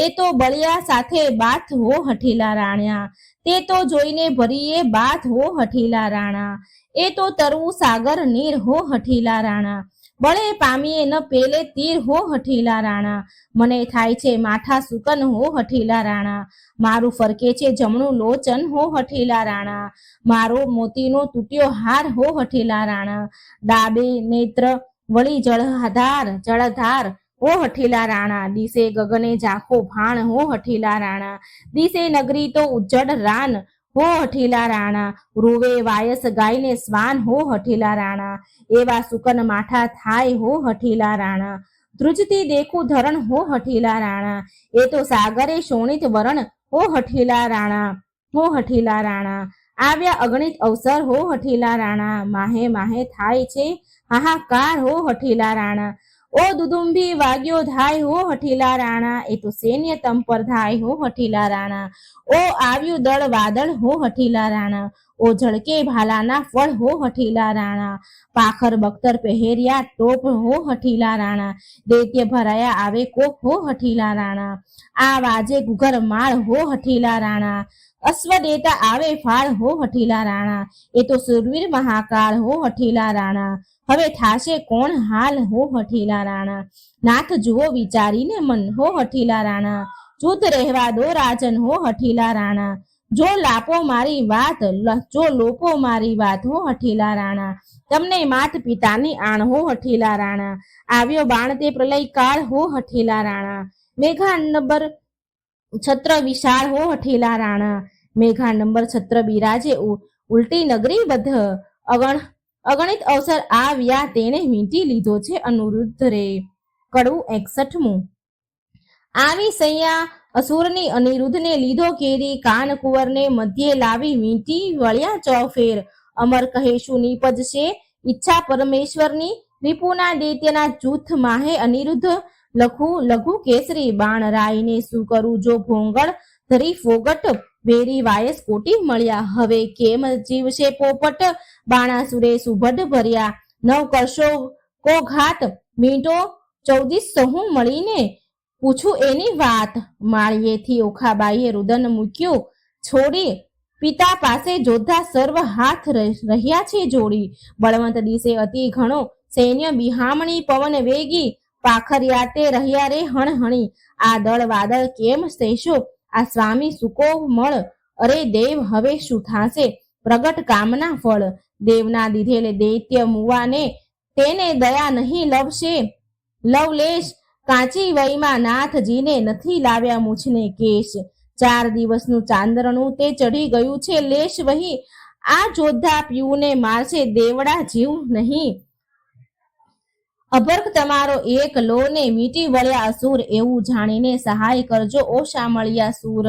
Speaker 1: એ તો બળિયા સાથે બાથ હો. હઠીલા રાણા તે તો જોઈને ભરીએ બાથ હો. હઠીલા રાણા એ તો તરવું સાગર નીર હો. હઠીલા રાણા બળે પામીએ ન પેલે તીર હો. હઠીલા રાણા મને થાય છે માઠા સુકન હો. હઠીલા રાણા મારું ફરકે છે જમણું લોચન હો. હઠીલા રાણા મારો મોતીનો તૂટ્યો હાર હો. હઠીલા રાણા ડાબે નેત્ર વળી જળધાર હો. હઠીલા રાણા દિશે ગગને ઝાંખો ભાણ હો. હઠીલા રાણા દિશે નગરી તો ઉજ્જડ રાન હો. હઠીલા રાણા રૂવે વાયસ ગાયને સ્વાન હો. હઠીલા રાણા એવા સુકન માઠા થાય હો. હઠીલા રાણા ધ્રુજતી દેખું ધરણ હો. હઠીલા રાણા એ તો સાગરે શોણિત વરણ હો. હઠીલા રાણા આવ્યા અગણિત અવસર હો. હઠીલા રાણા માહે થાય છે હાહાકાર હો. હઠીલા રાણા ઓ દુદુંબી વાગ્યો ધાય હો. હઠીલા રાણા એ તો સૈન્ય તમ પર ધાય હો. હઠીલા રાણા ઓ આવ્યું દળ વાદળ હો. હઠીલા રાણા ઓ ઝળકે ભાલાના ફળ હો. હઠીલા રાણા પાખર બખ્તર પહેર્યા ટોપ હો. હઠીલા રાણા દૈત્ય ભરાયા આવે કોપ હો. હઠીલા રાણા આ વાજે ગુગર માળ હો. હઠીલા રાણા અશ્વદેતા આવે ફાળ હો. હઠીલા રાણા એ તો સુરવીર મહાકાળ હો. હઠીલા રાણા હવે થાશે કોણ હાલ હો. હઠીલા રાણા નાથ જુઓ વિચારીને મન હો. હઠીલા રાણા જૂથ રહેવા દો રાજન હો. હઠીલા રાણા જો લોપો મારી વાત હો. હઠીલા રાણા તમને માત પિતાની આણ હો. હઠીલા રાણા આવ્યો બાણ તે પ્રલય કાળ હો. હઠીલા રાણા મેઘાનબર છત્ર વિશાળ હો હઠેલા રાણા, મેઘા નંબર છત્ર બિરાજે ઉલટી નગરી બધ, અગણિત અવસર આવ્યા તેને વીંટી લીધો છે અનુરુદ્ધ રે. કડવું 61મું. આવી સૈયા અસુરની અનિરુદ્ધને લીધો કેરી, કાન કુંવરને મધ્યે લાવી વીંટી વળ્યા ચોફેર. અમર કહેશું નીપજશે ઈચ્છા પરમેશ્વરની, રિપુના દૈત્યના જૂથ માહે અનિરુદ્ધ લઘુ કેસરી. બાણ રાઈને શું કરું જો ભોંગળ ધરી ફોગટ, વેરી વાયસ કોટી મળ્યા, હવે કેમ જીવશે પોપટ. બાણાસુરે સુભડ ભર્યા, નવ કરશો કો ઘાત, મીંટો 1400 હું મળીને પૂછું એની વાત. માળીએથી ઓખાબાઈએ રુદન મૂક્યું છોડી, પિતા પાસે જોધા સર્વ હાથ રહ્યા છે જોડી. બળવંત દિશે અતિ ઘણો સૈન્ય બિહામણી, પવન વેગી પાખરિયા તે રહ્યા રે હણહણી. આ દળ વાદળ કેમ સહેશો આ સ્વામી સુકો મળ, અરે દેવ હવે શું થાશે પ્રગટ કામના ફળ. દેવના દીધેલ દૈત્ય મુવાને તેને દયા નહીં લવશે લવલેશ, કાચી વયમાં નાથજીને નથી લાવ્યા મૂછને કેશ. 4 દિવસનું ચાંદ્રનું તે ચઢી ગયું છે લેશ વહી, આ જોધા પીઉને મારશે દેવડા જીવ નહીં. અભર્ક તમારો એક લો ને મીટી વળ્યા અસુર, એવું જાણીને સહાય કરજો ઓ શામળિયા સૂર,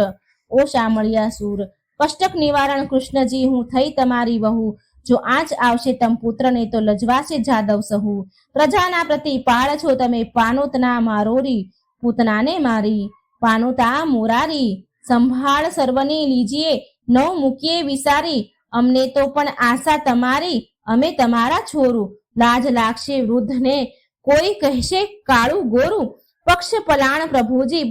Speaker 1: ઓ શામળિયા સૂર. કષ્ટક નિવારણ કૃષ્ણજી હું થઈ તમારી વહુ, જો આંચ આવશે તમ પુત્રને તો લજવાશે જાદવ સહુ. પ્રજાના પ્રતિપાળ છો તમે પાનોતના મારોરી, પૂતનાને મારી પાનોતા મોરારી. સંભાળ સર્વની લીજીએ નવ મૂકીએ વિસારી, અમને તો પણ આશા તમારી અમે તમારા છોરું. લાજ લાગશે વૃદ્ધને કોઈ કહેશે કાળું ગોરું, પક્ષ પલાણ પ્રભુજી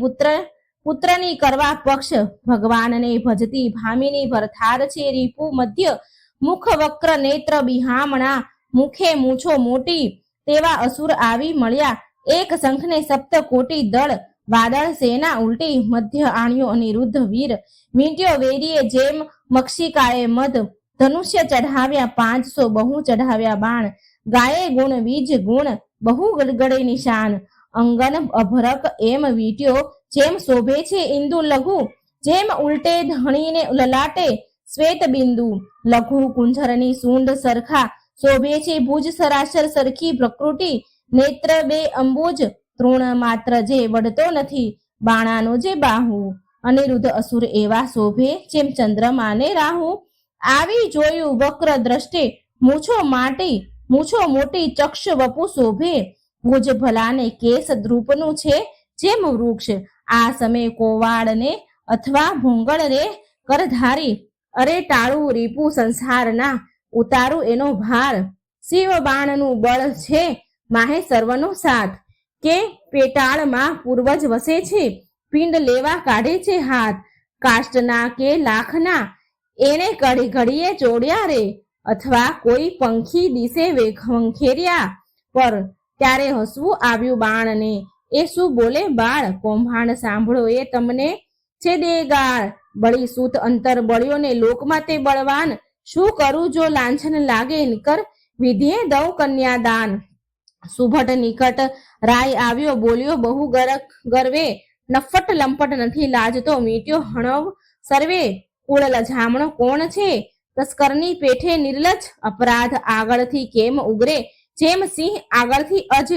Speaker 1: પુત્રની કરવા પક્ષ. ભગવાનને ભજતી ભામિની ભરથાર છે રીપુ મધ્ય, મુખ વક્ર નેત્ર બિહામણા, મુખે મૂછો મોટી. તેવા અસુર આવી મળ્યા એક શંખને સપ્ત કોટી દળ, વાદળ સેના ઉલટી મધ્ય આણ્યો અનિરુદ્ધ વીર. મીંટ્યો વેરીએ જેમ મક્ષિકાએ મધ, ધનુષ્ય ચઢાવ્યા 500 બહુ ચઢાવ્યા બાણ. ગાયે ગુણ વીજ ગુણ બહુ ગડગડે નિશાન, અંગન અભરક એમ વીટ્યો જેમ શોભે છે ઇન્દુ લઘુ, જેમ ઉલટે ધણીને લલાટે શ્વેત બિંદુ. લઘુ કુંજરની સૂંડ સરખા શોભે છે ભુજ સરાસર સરખી પ્રકૃતિ, નેત્ર 2 અંબુજ તૃણ માત્ર જે વળતો નથી, બાણાનો જે બાહુ. અનિરુદ્ધ અસુર એવા શોભે જેમ ચંદ્રમાને રાહુ, આવી જોયું વક્ર દ્રષ્ટે મૂછો મોટી ચક્ષ વપુ શોભે, ભુજ ભલાને કેસ ધ્રુપનું છે જેમ વૃક્ષ. આ સમય કોવાળને અથવા ભૂંગળ રે કરધારી, અરે ટાળું રીપુ સંસારના ઉતારું એનો ભાર. શિવ બાણનું બળ છે માહે સર્વનો સાથ, કે પેટાળમાં પૂર્વજ વસે છે પિંડ લેવા કાઢે છે હાથ. કાષ્ટના કે લાખના એને ઘડીએ ચોડ્યા રે, અથવા કોઈ પંખી દિશે વંખેર્યા પર, ત્યારે હસવું આવ્યું બાણને એ શું બોલે બાળ. કૌભાંડ સાંભળો એ તમને છે દેગાળ, બળી સૂત અંતર બળ્યો ને લોકમાં તે બળવાન. શું કરું જો લાંછન લાગે નિકર, વિધિએ દઉં કન્યાદાન. સુભટ નિકટ રાય આવ્યો બોલ્યો બહુ ગરવે, નફટ લંપટ નથી લાજતો મીટ્યો હણવ સર્વે. કુળ લજામણો કોણ છે તસ્કરની પેઠે નિર્લજ, અપરાધ આગળથી કેમ ઉગરે જેમ સિંહ આગળથી અજ.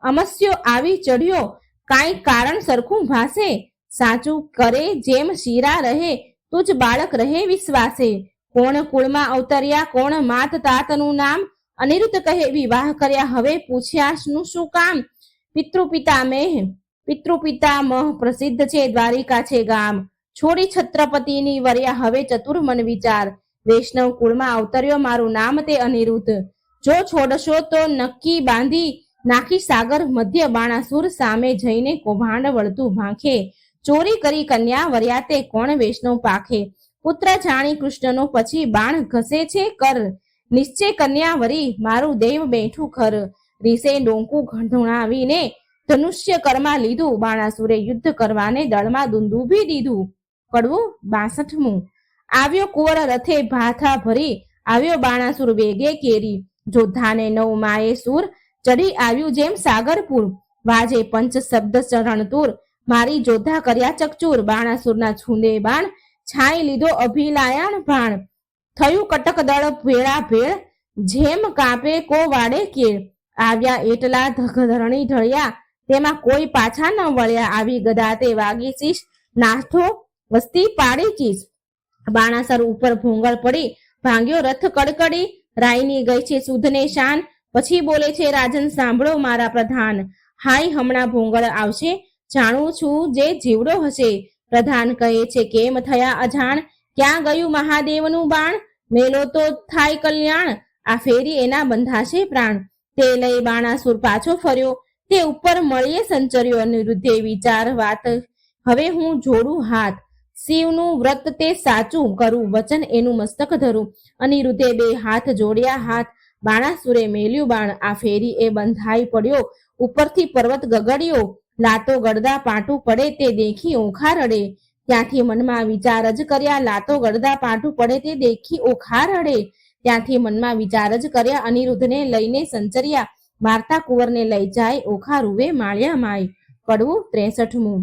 Speaker 1: અમસ્યો આવી ચડ્યો કાંઈ કારણ સરખું ભાસે, સાચું કરે જેમ શીરા રહે તુજ બાળક રહે વિશ્વાસે. કોણ કુળમાં અવતર્યા કોણ માત તાતનું નામ, અનિરુદ્ધ કહે વિવાહ કર્યા હવે પૂછ્યાનું શું કામ. પિતૃપિતામહ પ્રસિદ્ધ છે દ્વારિકા છે ગામ, છોડી છત્રપતિની વર્યા હવે ચતુર્મન વિચાર. વૈષ્ણવ કુળમાં અવતર્યો મારું નામ તે અનિરુદ્ધ, જો છોડશો તો નક્કી બાંધી નાખી સાગર મધ્ય. બાણાસુર સામે જઈને કૌભાંડ વળતું ભાંખે, ચોરી કરી કન્યા વર્યા તે કોણ વૈષ્ણવ પાખે. પુત્ર જાણી કૃષ્ણનો પછી બાણ ઘસે છે કર, નિશ્ચય કન્યા વરી મારું દેવ બેઠું ખર. રીસે ડોંકું ધુણાવીને ધનુષ્ય કરમાં લીધું, બાણાસુરે યુદ્ધ કરવાને દળમાં દુંદુભી દીધું. કડવું 62મું. આવ્યો કુંવર રથે ભાથા ભરી, આવ્યો બાણાસુર વેગે કેરી. જોધાને 9 માએ સૂર ચડી આવ્યું જેમ સાગરપુર, વાજે પંચ શબ્દ ચરણતુર મારી જોધા કર્યા ચકચૂર, બાણાસુરના છૂંદે બાણ, છાઈ લીધો અભિલાયણ ભાણ, થયું કટક દળ ભેળા ભેળ, જેમ કાપે કો વાડે કેળ, આવ્યા એટલા ધરણી ઢળ્યા, તેમાં કોઈ પાછા ન વળ્યા, આવી ગદા તે વાગી શીશ, નાઠો વસ્તી પાડી ચીસ, બાણાસર ઉપર ભોંગળ પડી, ભાંગ્યો રથ કડકડી, રાયની ગઈ છે સુધને શાન, પછી બોલે છે રાજન સાંભળો મારા પ્રધાન, હાય હમણાં ભોંગળ આવશે, જાણું છું જે જીવડો હશે, પ્રધાન કહે છે કેમ થયા અજાણ, ક્યાં ગયું મહાદેવનું બાણ, મેલો તો થાય કલ્યાણ, આ ફેરી એના બંધાશે પ્રાણ, તે લઈ બાણાસુર પાછો ફર્યો, તે ઉપર મળીએ સંચર્યો, અનિરુદ્ધે વિચાર વાત, હવે હું જોડું હાથ, શિવનું વ્રત તે સાચું કરું, વચન એનું મસ્તક ધરું, અનિરુદ્ધે બે હાથ જોડ્યા હાથ, બાણાસુરે મેલ્યું બાણ, આ ફેરી એ બંધાઈ પડ્યો, ઉપરથી પર્વત ગગડ્યો, લાતો ગળદા પાટું પડે તે દેખી ઓખા રડે, ત્યાંથી મનમાં વિચાર જ કર્યા, લાતો ગળદા પાટું પડે તે દેખી ઓખા રડે, ત્યાંથી મનમાં વિચાર જ કર્યા, અનિરુદ્ધને લઈને સંચર્યા, મારતા કુંવરને લઈ જાય, ઓખા રૂવે માળ્યા માય. કડવું 63મું.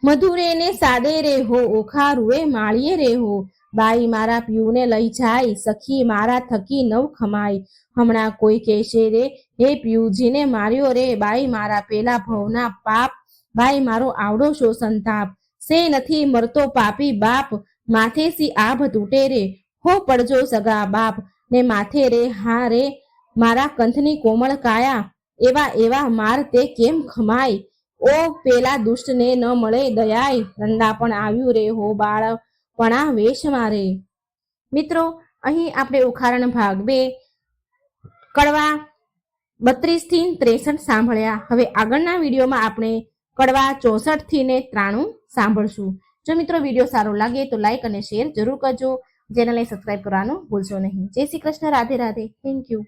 Speaker 1: મધુરે ને સાદે રે હો, ઓખા રૂવે માળીએ રે હો, બાઈ મારા પિયુને લઈ જાય, સખી મારા થકી નવ ખમાય, હમણાં કોઈ કહેશે રે હે પિયુજીને માર્યો રે, બાઈ મારા પેલા ભવના પાપ, બાઈ મારો આવડો શો સંતાપ, સે નથી મરતો પાપી બાપ, માથે સી આભ તૂટે રે, હો પડજો સગા બાપ, ને માથે રે હા રે મારા કંથની કોમળ કાયા, એવા એવા માર તે કેમ ખમાય, ઓ પેલા દુષ્ટને ન મળે દયાય, રંડા પણ આવ્યું રે હો બાળપણા વેશ મારે. મિત્રો, અહીં આપણે ઉખારણ ભાગ 2 કડવા 32 થી 63 સાંભળ્યા. હવે આગળના વિડીયોમાં આપણે કડવા 64 થી 93 સાંભળશું. જો મિત્રો વિડીયો સારો લાગે તો લાઈક અને શેર જરૂર કરજો, ચેનલને સબસ્ક્રાઇબ કરવાનું ભૂલશો નહીં. જય શ્રી કૃષ્ણ, રાધે રાધે, થેન્ક યુ.